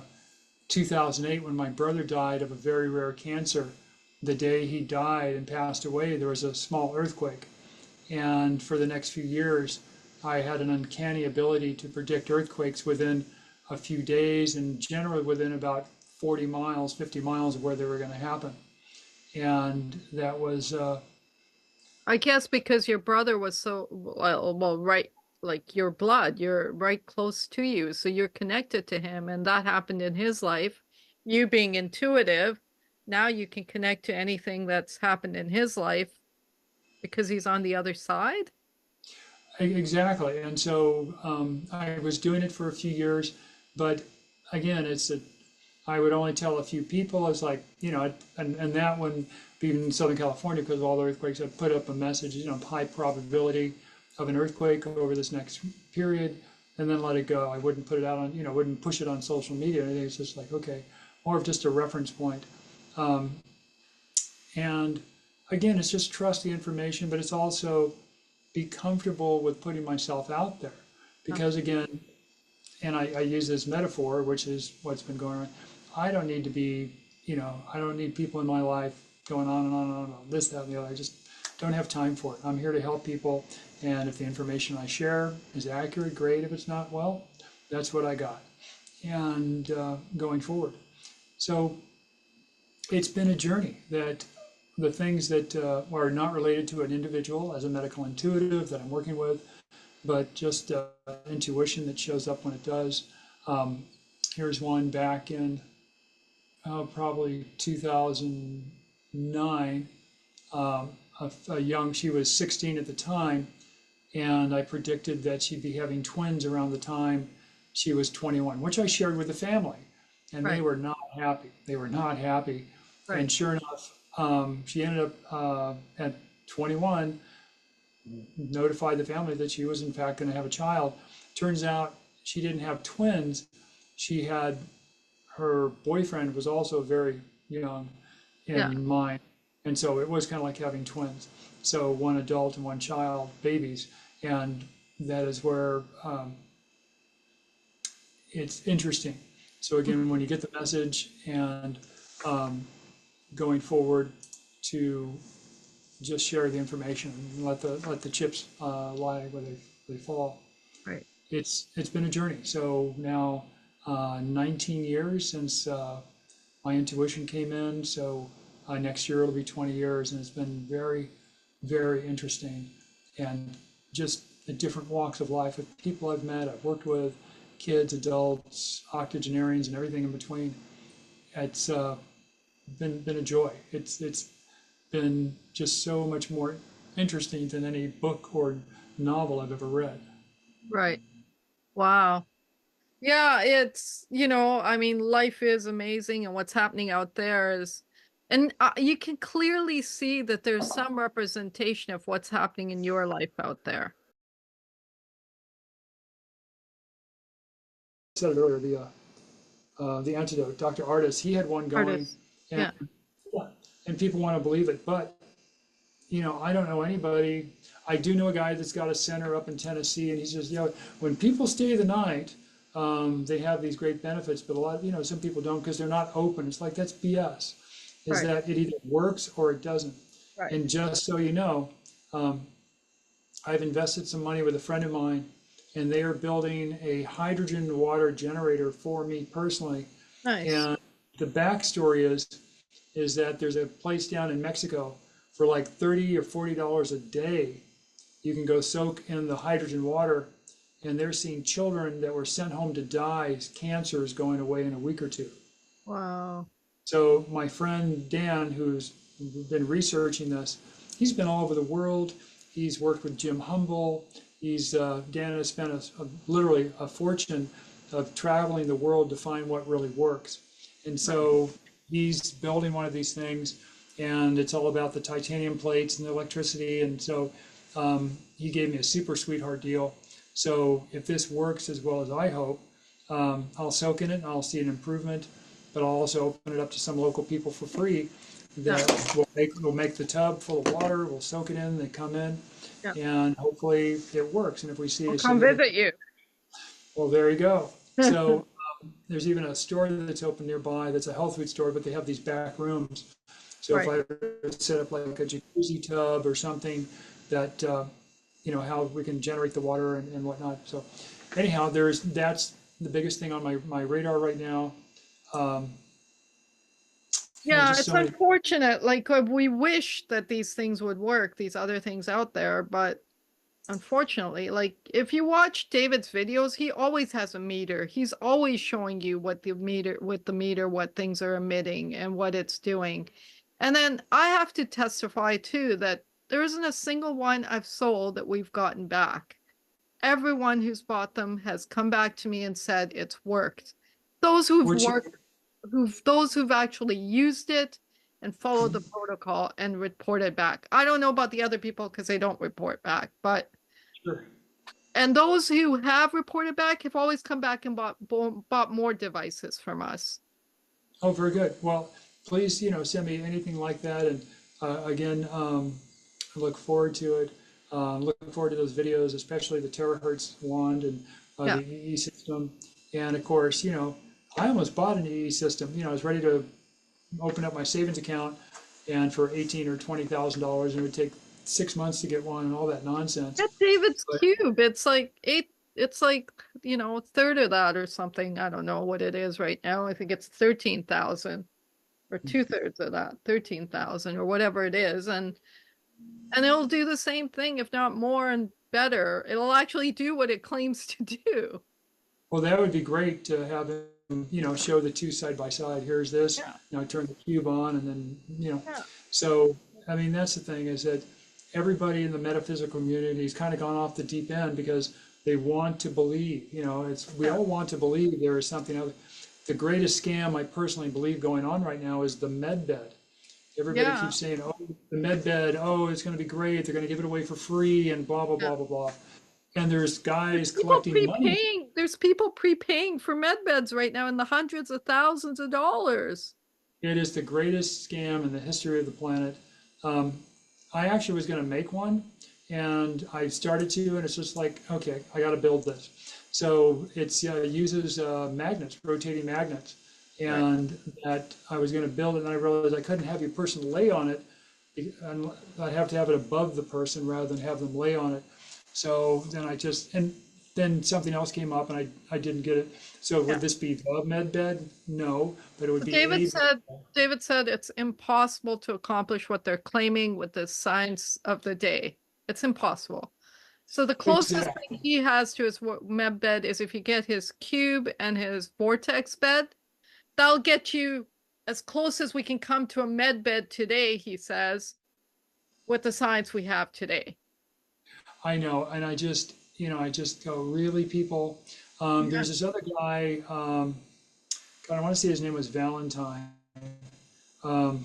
2008, when my brother died of a very rare cancer, the day he died and passed away, there was a small earthquake. And for the next few years, I had an uncanny ability to predict earthquakes within a few days and generally within about 40 miles, 50 miles of where they were going to happen. And that was I guess because your brother was so well, right, like your blood, you're right close to you, so you're connected to him, and that happened in his life. You being intuitive, now you can connect to anything that's happened in his life because he's on the other side. exactly. And so I was doing it for a few years, but again, I would only tell a few people. It's like, and that one, being in Southern California, because of all the earthquakes, I'd put up a message, high probability of an earthquake over this next period, and then let it go. I wouldn't put it out on, wouldn't push it on social media or anything. It's just like, okay, more of just a reference point. And again, it's just trust the information, but it's also be comfortable with putting myself out there. Because again, and I use this metaphor, which is what's been going on. I don't need to be, I don't need people in my life going on and on and on about this, that, and the other. I just don't have time for it. I'm here to help people. And if the information I share is accurate, great. If it's not, well, that's what I got. And going forward. So it's been a journey that the things that are not related to an individual as a medical intuitive that I'm working with, but just intuition that shows up when it does. Here's one back in probably 2009. she was 16 at the time, and I predicted that she'd be having twins around the time she was 21, which I shared with the family, and they Right. were not happy. They were not happy, Right. and sure enough, she ended up at 21 notified the family that she was in fact going to have a child. Turns out she didn't have twins. She had her boyfriend was also very young Yeah. in mind, and so it was kind of like having twins. So one adult and one child, babies, and that is where it's interesting. So again, when you get the message and um, going forward to just share the information and let the chips lie where they fall. Right. It's been a journey. So now 19 years since my intuition came in. So next year it'll be 20 years, and it's been very, very interesting, and just the different walks of life of people I've met, I've worked with, kids, adults, octogenarians, and everything in between. It's been a joy. It's been just so much more interesting than any book or novel I've ever read. Right. Wow. Yeah, it's, I mean, life is amazing, and what's happening out there is, and you can clearly see that there's some representation of what's happening in your life out there. I said it earlier, the antidote, Dr. Artis, he had one going, Artists. and Yeah. and people want to believe it, but I don't know anybody. I do know a guy that's got a center up in Tennessee, and he says, when people stay the night, they have these great benefits, but a lot, some people don't because they're not open. It's like that's BS. Is Right. that it either works or it doesn't? Right. And just so you know, um, I've invested some money with a friend of mine, and they are building a hydrogen water generator for me personally. Nice. And the backstory is that there's a place down in Mexico for like $30 or $40 a day. You can go soak in the hydrogen water, and they're seeing children that were sent home to die, cancers going away in a week or two. Wow. So my friend Dan, who's been researching this, he's been all over the world. He's worked with Jim Humble. Dan has spent literally a fortune of traveling the world to find what really works. And so he's building one of these things, and it's all about the titanium plates and the electricity. And so he gave me a super sweetheart deal. So if this works as well as I hope, I'll soak in it and I'll see an improvement. But I'll also open it up to some local people for free Yeah. that will make the tub full of water. We'll soak it in. They come in, Yeah. and hopefully it works. And if we see We'll a come significant, visit you. well, there you go. So there's even a store that's open nearby that's a health food store, but they have these back rooms. So if Right. I set up like a jacuzzi tub or something that, how we can generate the water and whatnot. So anyhow, that's the biggest thing on my radar right now. Um, Yeah, just it's so many. unfortunate. Like, we wish that these things would work, these other things out there, but unfortunately, like, if you watch David's videos, he always has a meter. He's always showing you with the meter, what things are emitting and what it's doing. And then I have to testify too that there isn't a single one I've sold that we've gotten back. Everyone who's bought them has come back to me and said it's worked. Those who've Which worked those who've actually used it and followed the protocol and reported back. I don't know about the other people because they don't report back, but sure. and those who have reported back have always come back and bought more devices from us. Oh, very good. Well, please, send me anything like that. And again, I look forward to it. Looking forward to those videos, especially the terahertz wand and Yeah. the EE system. And of course, I almost bought an EE system. I was ready to open up my savings account, and for 18 or $20,000, and it would take 6 months to get one and all that nonsense. Get David's But Cube. It's like it's like, a third of that or something. I don't know what it is right now. I think it's 13,000 or two-thirds of that, 13,000 or whatever it is. And it'll do the same thing, if not more and better. It'll actually do what it claims to do. well, that would be great to have him, show the two side by side. Here's this, Yeah. turn the cube on, and then, Yeah. so I mean, that's the thing is that everybody in the metaphysical community has kind of gone off the deep end because they want to believe. We Yeah. all want to believe there is something other. The greatest scam I personally believe going on right now is the med bed. Everybody Yeah. keeps saying, "Oh, the med bed, oh, it's going to be great. They're going to give it away for free and blah blah Yeah. blah blah blah." And there's There's guys people collecting money. prepaying. There's people prepaying for med beds right now in the hundreds of thousands of dollars. It is the greatest scam in the history of the planet. Um, I actually was going to make one, and I started to, and it's just like, okay, I got to build this. So it uses magnets, rotating magnets, Right. and that I was going to build it, and I realized I couldn't have your person lay on it, and I'd have to have it above the person rather than have them lay on it. So then and then something else came up, and I didn't get it. So would Yeah. this be the med bed? No, but it would But be a David said it's impossible to accomplish what they're claiming with the science of the day. It's impossible. So the closest thing exactly. he has to his med bed is if you get his cube and his vortex bed, that'll get you as close as we can come to a med bed today, he says, with the science we have today. I know, and I just go, really, people. Yeah. There's this other guy. God, I want to say his name was Valentine. Um,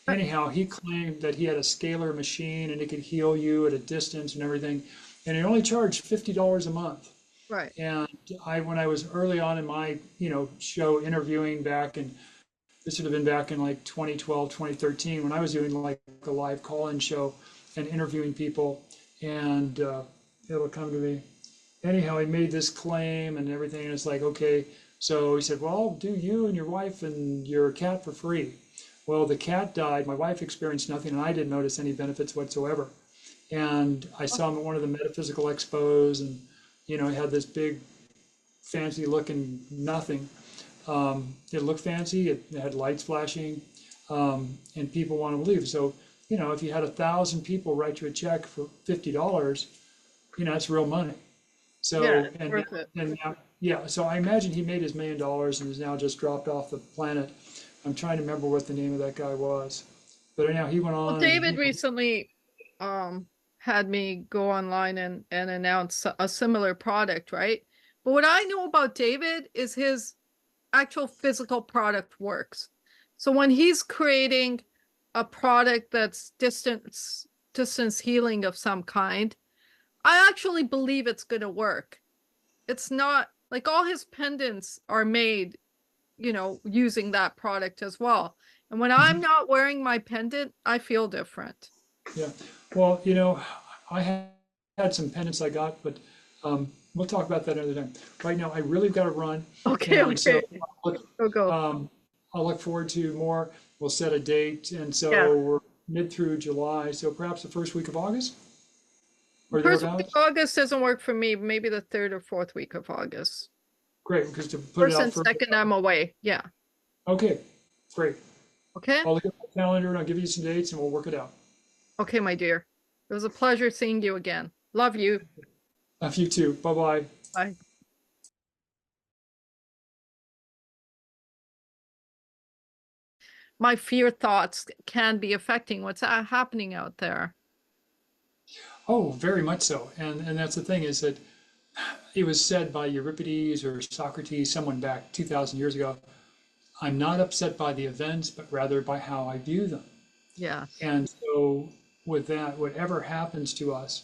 Anyhow, he claimed that he had a scalar machine and it could heal you at a distance and everything, and it only charged $50 a month. Right. And when I was early on in my, show interviewing back, and this would have been back in like 2012, 2013, when I was doing like a live call-in show and interviewing people, and it'll come to me. Anyhow, he made this claim and everything, and it's like, okay. So he said, well, I'll do you and your wife and your cat for free. Well, the cat died. My wife experienced nothing, and I didn't notice any benefits whatsoever. And I saw him at one of the metaphysical expos, and he had this big, fancy looking nothing. It looked fancy. It had lights flashing, and people want to believe. So, if you had 1,000 people write you a check for $50, that's real money. Yeah, So, it's worth it. now, yeah. So I imagine he made his $1 million and is now just dropped off the planet. I'm trying to remember what the name of that guy was, but anyhow, he went Well, on and David recently um had me go online and announce a similar product, right? But what I know about David is his actual physical product works. So when he's creating a product that's distance healing of some kind, I actually believe it's going to work. It's not like all his pendants are made, using that product as well. And when I'm Mhm. not wearing my pendant, I feel different. Yeah. Well, I had some pendants I got, but we'll talk about that another time. Right now, I really got to run, Okay, and so okay. Go, go. um, I'll look forward to more. We'll set a date, and Yeah. so we're mid through July, so perhaps the first week of August or First week thereabouts. of August doesn't work for me. Maybe the third or fourth week of August. Great, because to put it First out and further. second, I'm away. Yeah. Okay, great. Okay. I'll look at my calendar and I'll give you some dates and we'll work it out. Okay, my dear. It was a pleasure seeing you again. Love you. You too. Bye bye. Bye. My fear thoughts can be affecting what's happening out there. Oh, very much so. And that's the thing is that it was said by Euripides or Socrates, someone back 2,000 years ago, I'm not upset by the events, but rather by how I view them. Yes. And so with that, whatever happens to us,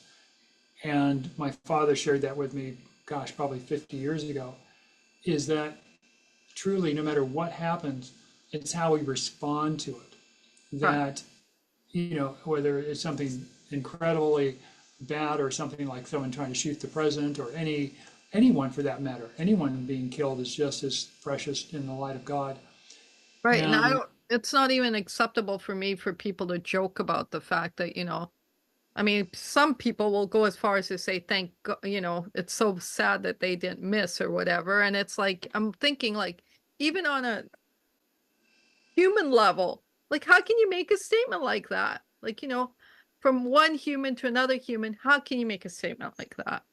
and my father shared that with me, gosh, probably 50 years ago, is that truly, no matter what happens, it's how we respond to it. Right. That, whether it's something incredibly bad or something like someone trying to shoot the president or anyone for that matter, anyone being killed is just as precious in the light of God. Right. And I And don't, it's not even acceptable for me for people to joke about the fact that, I mean, some people will go as far as to say, thank God, it's so sad that they didn't miss or whatever. And it's like, I'm thinking, like, even on a human level, like, how can you make a statement like that? Like, from one human to another human, how can you make a statement like that?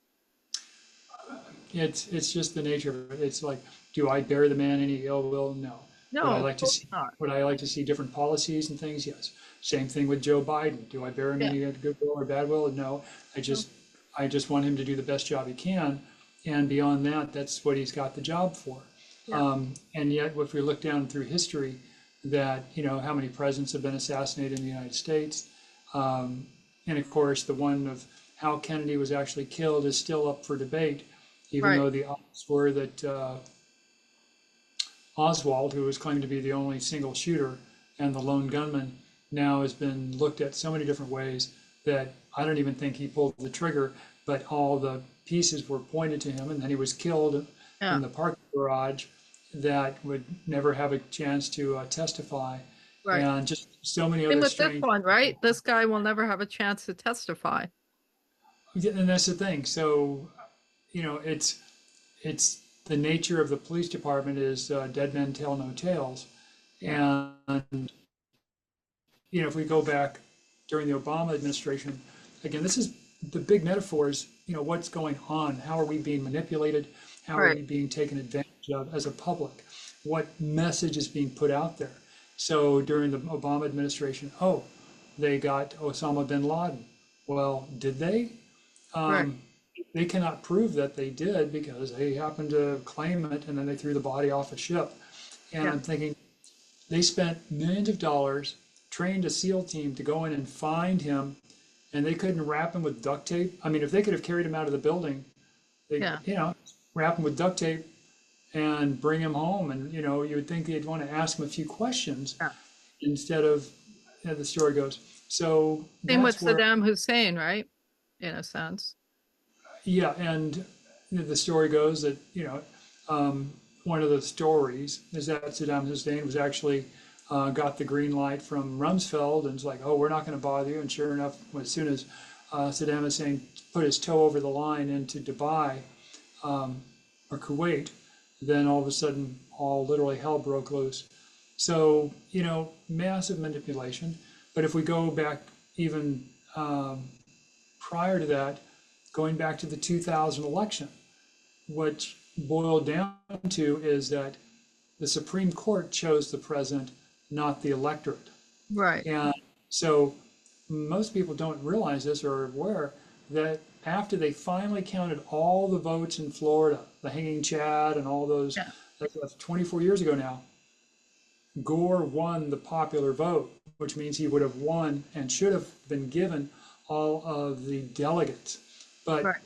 it's just the nature of it. It's like, do I bear the man any ill will? No. Would I No, of like to course see not. would I like to see different policies and things? Yes. Same thing with Joe Biden. Do I bear him Yeah. any goodwill or bad will? No. I No. just I just want him to do the best job he can, and beyond that, that's what he's got the job for. Yeah. And yet, if we look down through history, that how many presidents have been assassinated in the United States, and of course, the one of how Kennedy was actually killed is still up for debate, even Right. though the odds were that Oswald, who was claimed to be the only single shooter and the lone gunman, now has been looked at so many different ways that I don't even think he pulled the trigger, but all the pieces were pointed to him, and then he was killed Yeah. in the parking garage that would never have a chance to testify, Right. and just so many Same other with this strange. one, right? This guy will never have a chance to testify. Yeah, and that's the thing. So, it's the nature of the police department is dead men tell no tales, Yeah. and if we go back during the Obama administration, again, this is the big metaphors, what's going on? How are we being manipulated? How are Right. we being taken advantage of as a public? What message is being put out there? So during the Obama administration, oh, they got Osama bin Laden. Well, did they? Right. Um, they cannot prove that they did because they happened to claim it and then they threw the body off a ship. And Yeah. I'm thinking, they spent millions of dollars, trained a SEAL team to go in and find him, and they couldn't wrap him with duct tape. I mean, if they could have carried him out of the building, they, Yeah. wrap him with duct tape and bring him home. And, you would think they'd want to ask him a few questions Yeah. instead of, the story goes. So Same with that's where, Saddam Hussein, right? In a sense. yeah, and the story goes that, one of the stories is that Saddam Hussein was actually got the green light from Rumsfeld and was like, oh, we're not going to bother you. And sure enough, as soon as Saddam Hussein put his toe over the line into Dubai or Kuwait, then all of a sudden, all literally hell broke loose. So, massive manipulation. But if we go back even prior to that, going back to the 2000 election, what boiled down to is that the Supreme Court chose the president, not the electorate. Right. And so most people don't realize this or are aware that after they finally counted all the votes in Florida, the hanging Chad and all those, Yeah. that's 24 years ago now, Gore won the popular vote, which means he would have won and should have been given all of the delegates. But Right.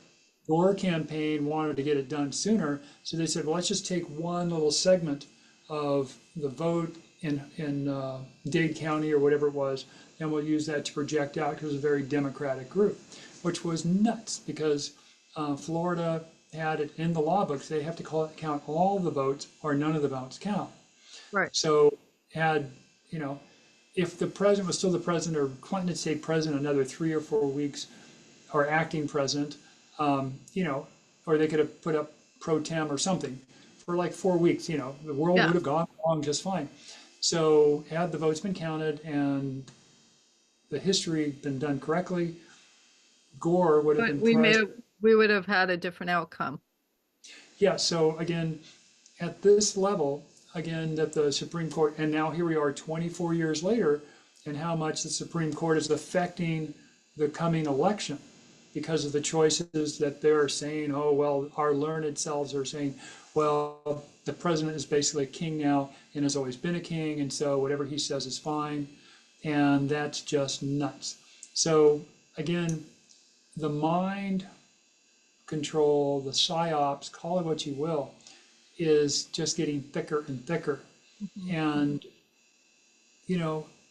Gore campaign wanted to get it done sooner, so they said, well, let's just take one little segment of the vote in Dade County or whatever it was, and we'll use that to project out because it was a very Democratic group, which was nuts because Florida had it in the law books. They have to count all the votes or none of the votes count. Right. So had, if the president was still the president or Clinton had stayed president another 3 or 4 weeks or acting president, or they could have put up pro tem or something for like 4 weeks, the world Yeah. would have gone along just fine. So had the votes been counted and the history been done correctly, Gore would have But been president. we would have had a different outcome. Yeah, so again, at this level, again, that the Supreme Court, and now here we are 24 years later, and how much the Supreme Court is affecting the coming election because of the choices that they're saying, oh, well, our learned selves are saying, well, the president is basically a king now and has always been a king, and so whatever he says is fine. And that's just nuts. So, again, the mind control, the psyops, call it what you will, is just getting thicker and thicker. Mhm. And,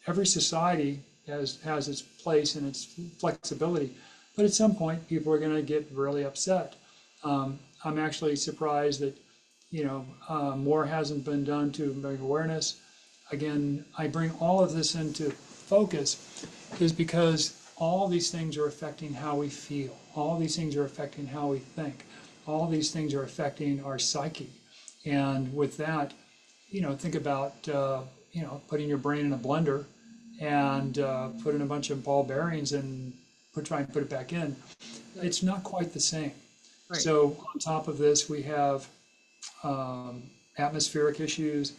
every society has its place and its flexibility. But at some point, people are going to get really upset. I'm actually surprised that, more hasn't been done to make awareness. Again, I bring all of this into focus is because all these things are affecting how we feel. All these things are affecting how we think. All these things are affecting our psyche. And with that, think about, putting your brain in a blender and put in a bunch of ball bearings and try and put it back in. Right. It's not quite the same. Right. So on top of this, we have atmospheric issues,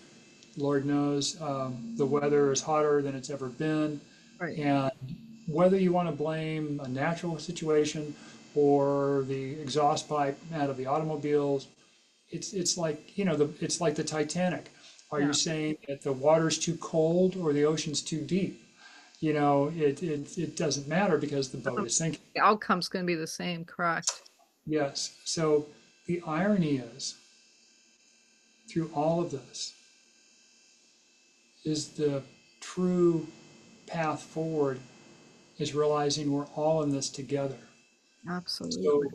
Lord knows. The weather is hotter than it's ever been. Right. And whether you want to blame a natural situation or the exhaust pipe out of the automobiles, it's like, it's like the Titanic. Are you Yeah. saying that the water's too cold or the ocean's too deep? It doesn't matter because the But boat is sinking. the outcome's going to be the same, correct? Yes. So the irony is, through all of this, is the true path forward is realizing we're all in this together. So Absolutely. if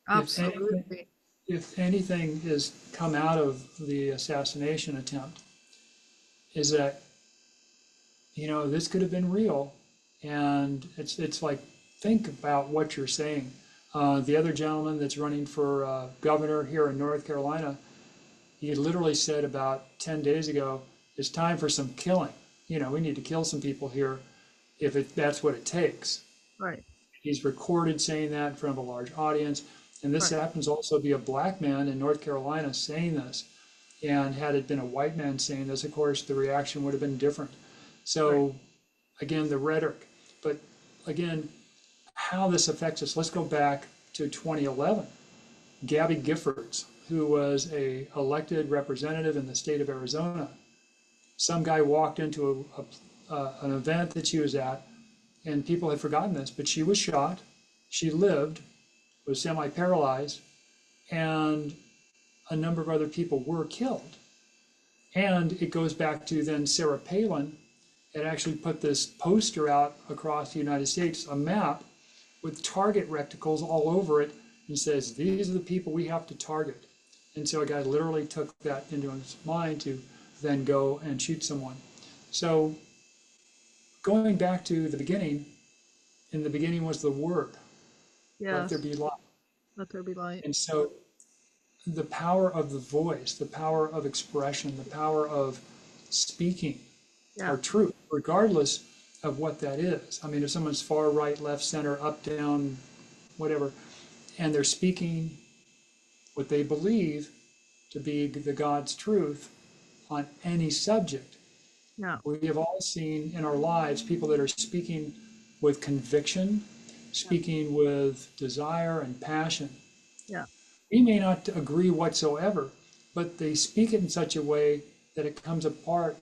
anything, Absolutely. if anything is come out of the assassination attempt, is that, this could have been real. And it's like, think about what you're saying. The other gentleman that's running for governor here in North Carolina, he literally said about 10 days ago, it's time for some killing. We need to kill some people here if that's what it takes. Right. He's recorded saying that in front of a large audience. And this Right. happens also to be a black man in North Carolina saying this. And had it been a white man saying this, of course, the reaction would have been different. Right. So, again, the rhetoric. But again, how this affects us, let's go back to 2011. Gabby Giffords, who was a elected representative in the state of Arizona, some guy walked into an event that she was at, and people had forgotten this, but she was shot, she lived, was semi-paralyzed, and a number of other people were killed. And it goes back to then Sarah Palin had actually put this poster out across the United States, a map with target reticles all over it, and says, these are the people we have to target. And so a guy literally took that into his mind to then go and shoot someone. So going back to the beginning, in the beginning was the word, let there Yes. be light. Let there be light. And so the power of the voice, the power of expression, the power of speaking Yeah. our truth, regardless of what that is. I mean, if someone's far right, left, center, up, down, whatever, and they're speaking what they believe to be the God's truth on any subject, Yeah. we have all seen in our lives people that are speaking with conviction, Yeah. speaking with desire and passion. Yeah. We may not agree whatsoever, but they speak it in such a way that it comes apart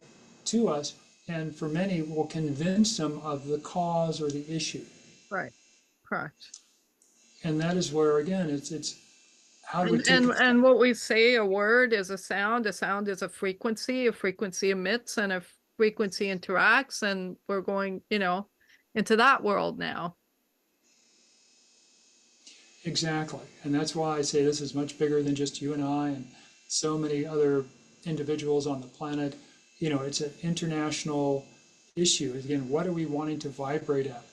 to us, and for many will convince them of the cause or the issue. Right. Correct. And that is where, again, it's how do we And take it? what we say, a word is a sound is a frequency emits and a frequency interacts, and we're going, into that world now. Exactly. And that's why I say this is much bigger than just you and I and so many other individuals on the planet. It's an international issue. Again, what are we wanting to vibrate at?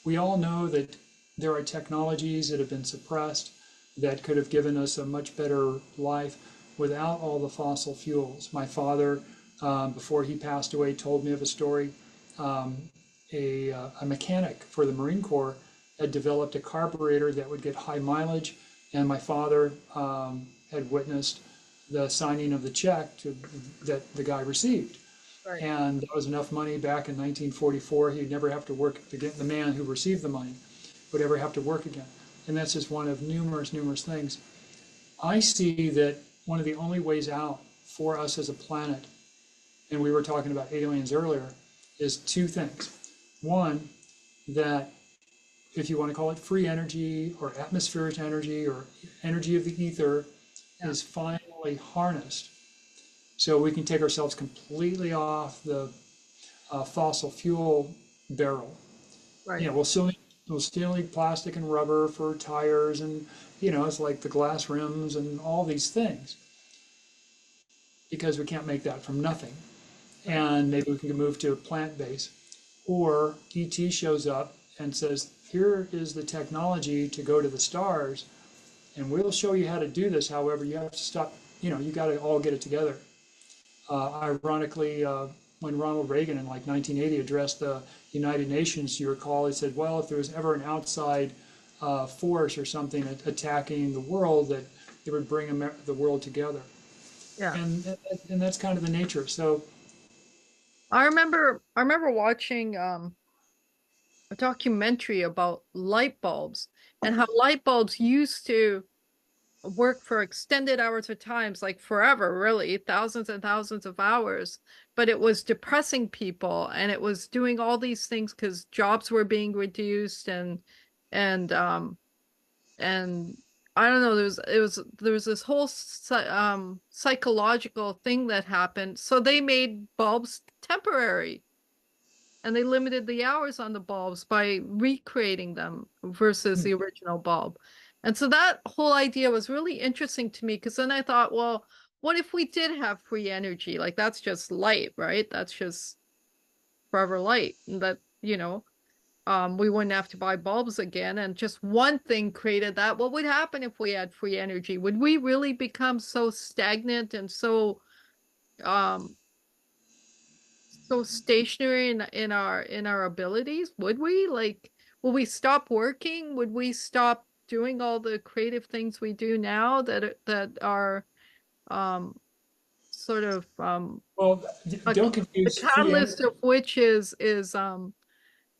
We all know that there are technologies that have been suppressed that could have given us a much better life without all the fossil fuels. My father, before he passed away, told me of a story. Um, a mechanic for the Marine Corps had developed a carburetor that would get high mileage, and my father had witnessed the signing of the check that the guy received. Right. And that was enough money back in 1944. He'd never have to work again. The man who received the money would ever have to work again. And that's just one of numerous, numerous things. I see that one of the only ways out for us as a planet, and we were talking about aliens earlier, is two things. One, that if you want to call it free energy or atmospheric energy or energy of the ether, Yeah. is finally harnessed. So we can take ourselves completely off the fossil fuel barrel. Right. We'll still need plastic and rubber for tires, and it's like the glass rims and all these things because we can't make that from nothing. Right. And maybe we can move to a plant base. Or ET shows up and says, here is the technology to go to the stars, and we'll show you how to do this. However, you have to stop, you got to all get it together. Ironically, when Ronald Reagan in like 1980 addressed the United Nations, you recall, he said, well, if there was ever an outside force or something attacking the world, that it would bring the world together. Yeah. And that's kind of the nature. So I remember watching a documentary about light bulbs and how light bulbs used to work for extended hours of times, like forever, really, thousands and thousands of hours. But it was depressing people and it was doing all these things because jobs were being reduced and and I don't know, there was this whole psychological thing that happened. So they made bulbs temporary and they limited the hours on the bulbs by recreating them versus Hmm. the original bulb. And so that whole idea was really interesting to me because then I thought, well, what if we did have free energy? Like that's just light, right? That's just forever light. And that, we wouldn't have to buy bulbs again. And just one thing created that. What would happen if we had free energy? Would we really become so stagnant and um so stationary in our abilities? Would we like will we stop working? Would we stop doing all the creative things we do now that are um sort of Well, a, don't the confuse free catalyst energy. of which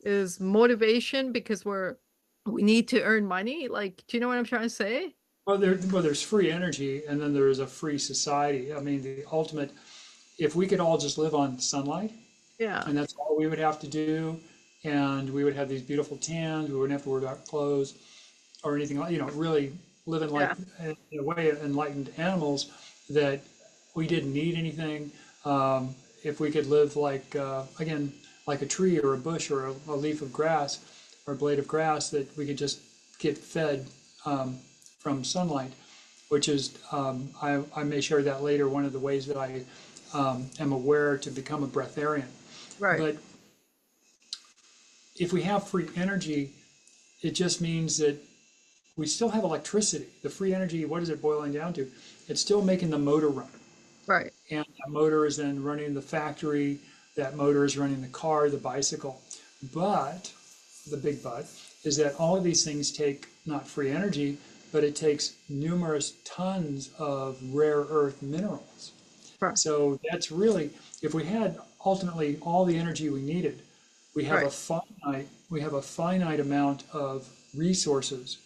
is motivation because we need to earn money? Like, do you know what I'm trying to say? There's free energy, and then there is a free society. I mean, the ultimate, if we could all just live on sunlight, Yeah. and that's all we would have to do, and we would have these beautiful tans, we wouldn't have to worry about clothes or anything like, really living like Yeah. in a way enlightened animals that we didn't need anything. If we could live like, again, like a tree or a bush or a leaf of grass or a blade of grass, that we could just get fed from sunlight, which is, I may share that later, one of the ways that I am aware to become a breatharian. Right. But if we have free energy, it just means that we still have electricity. The free energy, what is it boiling down to? It's still making the motor run. Right. And that motor is then running the factory, that motor is running the car, the bicycle. But the big but is that all of these things take not free energy, but it takes numerous tons of rare earth minerals. Right. So that's really, if we had ultimately all the energy we needed, Right. we have a finite amount of resources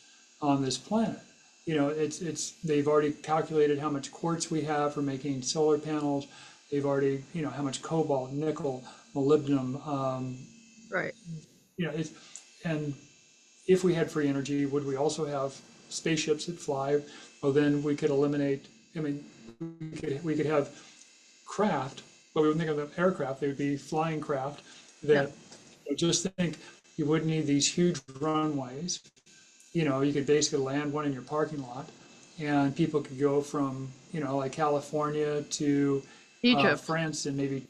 on this planet. It's they've already calculated how much quartz we have for making solar panels. They've already, how much cobalt, nickel, molybdenum. Right. It's and if we had free energy, would we also have spaceships that fly? Well, then we could eliminate. I mean, we could have craft, but we wouldn't think of them aircraft. They would be flying craft Yeah. that, just think, you wouldn't need these huge runways. You could basically land one in your parking lot, and people could go from, like California to Egypt. France in maybe,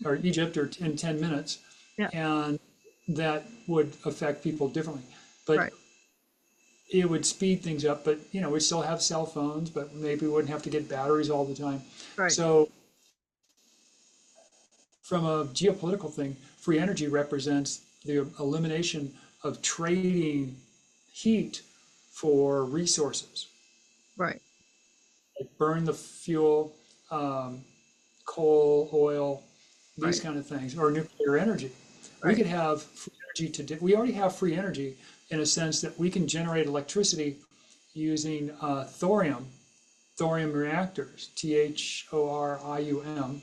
or Egypt, or in 10 minutes, Yeah. and that would affect people differently. But Right. it would speed things up. But we still have cell phones, but maybe we wouldn't have to get batteries all the time. Right. So from a geopolitical thing, free energy represents the elimination of trading heat for resources. Right. Like burn the fuel, um, coal, oil, these Right. kind of things, or nuclear energy. We Right. could have free energy we already have free energy in a sense that we can generate electricity using thorium reactors, thorium.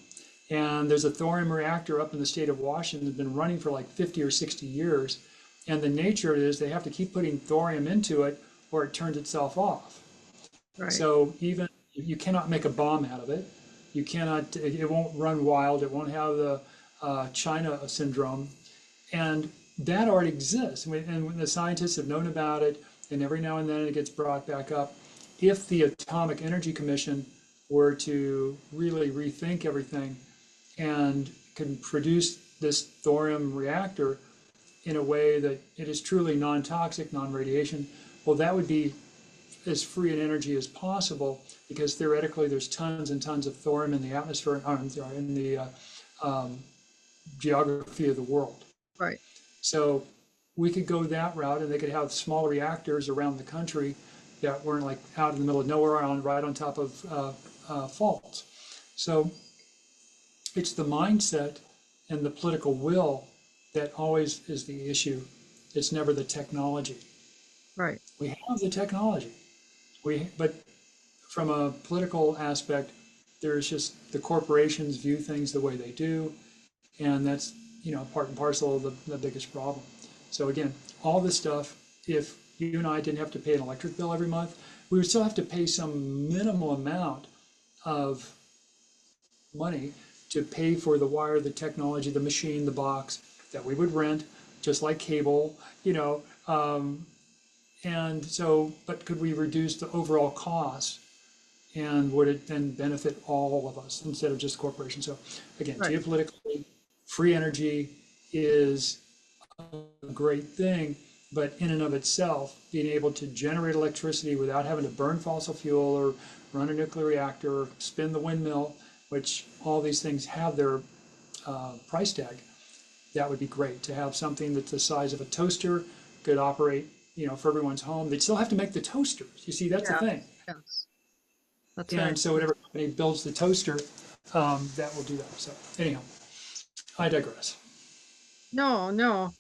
And there's a thorium reactor up in the state of Washington that's been running for like 50 or 60 years. And the nature is they have to keep putting thorium into it or it turns itself off. Right. So even you cannot make a bomb out of it. You cannot, it won't run wild. It won't have the China syndrome. And that already exists. And the scientists have known about it. And every now and then it gets brought back up. If the Atomic Energy Commission were to really rethink everything and can produce this thorium reactor in a way that it is truly non-toxic, non-radiation, well, that would be as free an energy as possible because theoretically there's tons and tons of thorium in the atmosphere, in the um, geography of the world. Right. So we could go that route, and they could have small reactors around the country that weren't like out in the middle of nowhere, right on top of faults. So it's the mindset and the political will that always is the issue. It's never the technology. Right. We have the technology. But from a political aspect, there's just the corporations view things the way they do, and that's part and parcel of the biggest problem. So again, all this stuff, if you and I didn't have to pay an electric bill every month, we would still have to pay some minimal amount of money to pay for the wire, the technology, the machine, the box that we would rent, just like cable, and so, but could we reduce the overall cost, and would it then benefit all of us instead of just corporations? So again, Right. geopolitically, free energy is a great thing, but in and of itself, being able to generate electricity without having to burn fossil fuel or run a nuclear reactor or spin the windmill, which all these things have their price tag, that would be great to have something that's the size of a toaster, could operate, for everyone's home. They'd still have to make the toasters. You see, that's the Yeah. thing. Yes. That's And right. so whatever company builds the toaster, that will do that. So anyhow, I digress. No, no.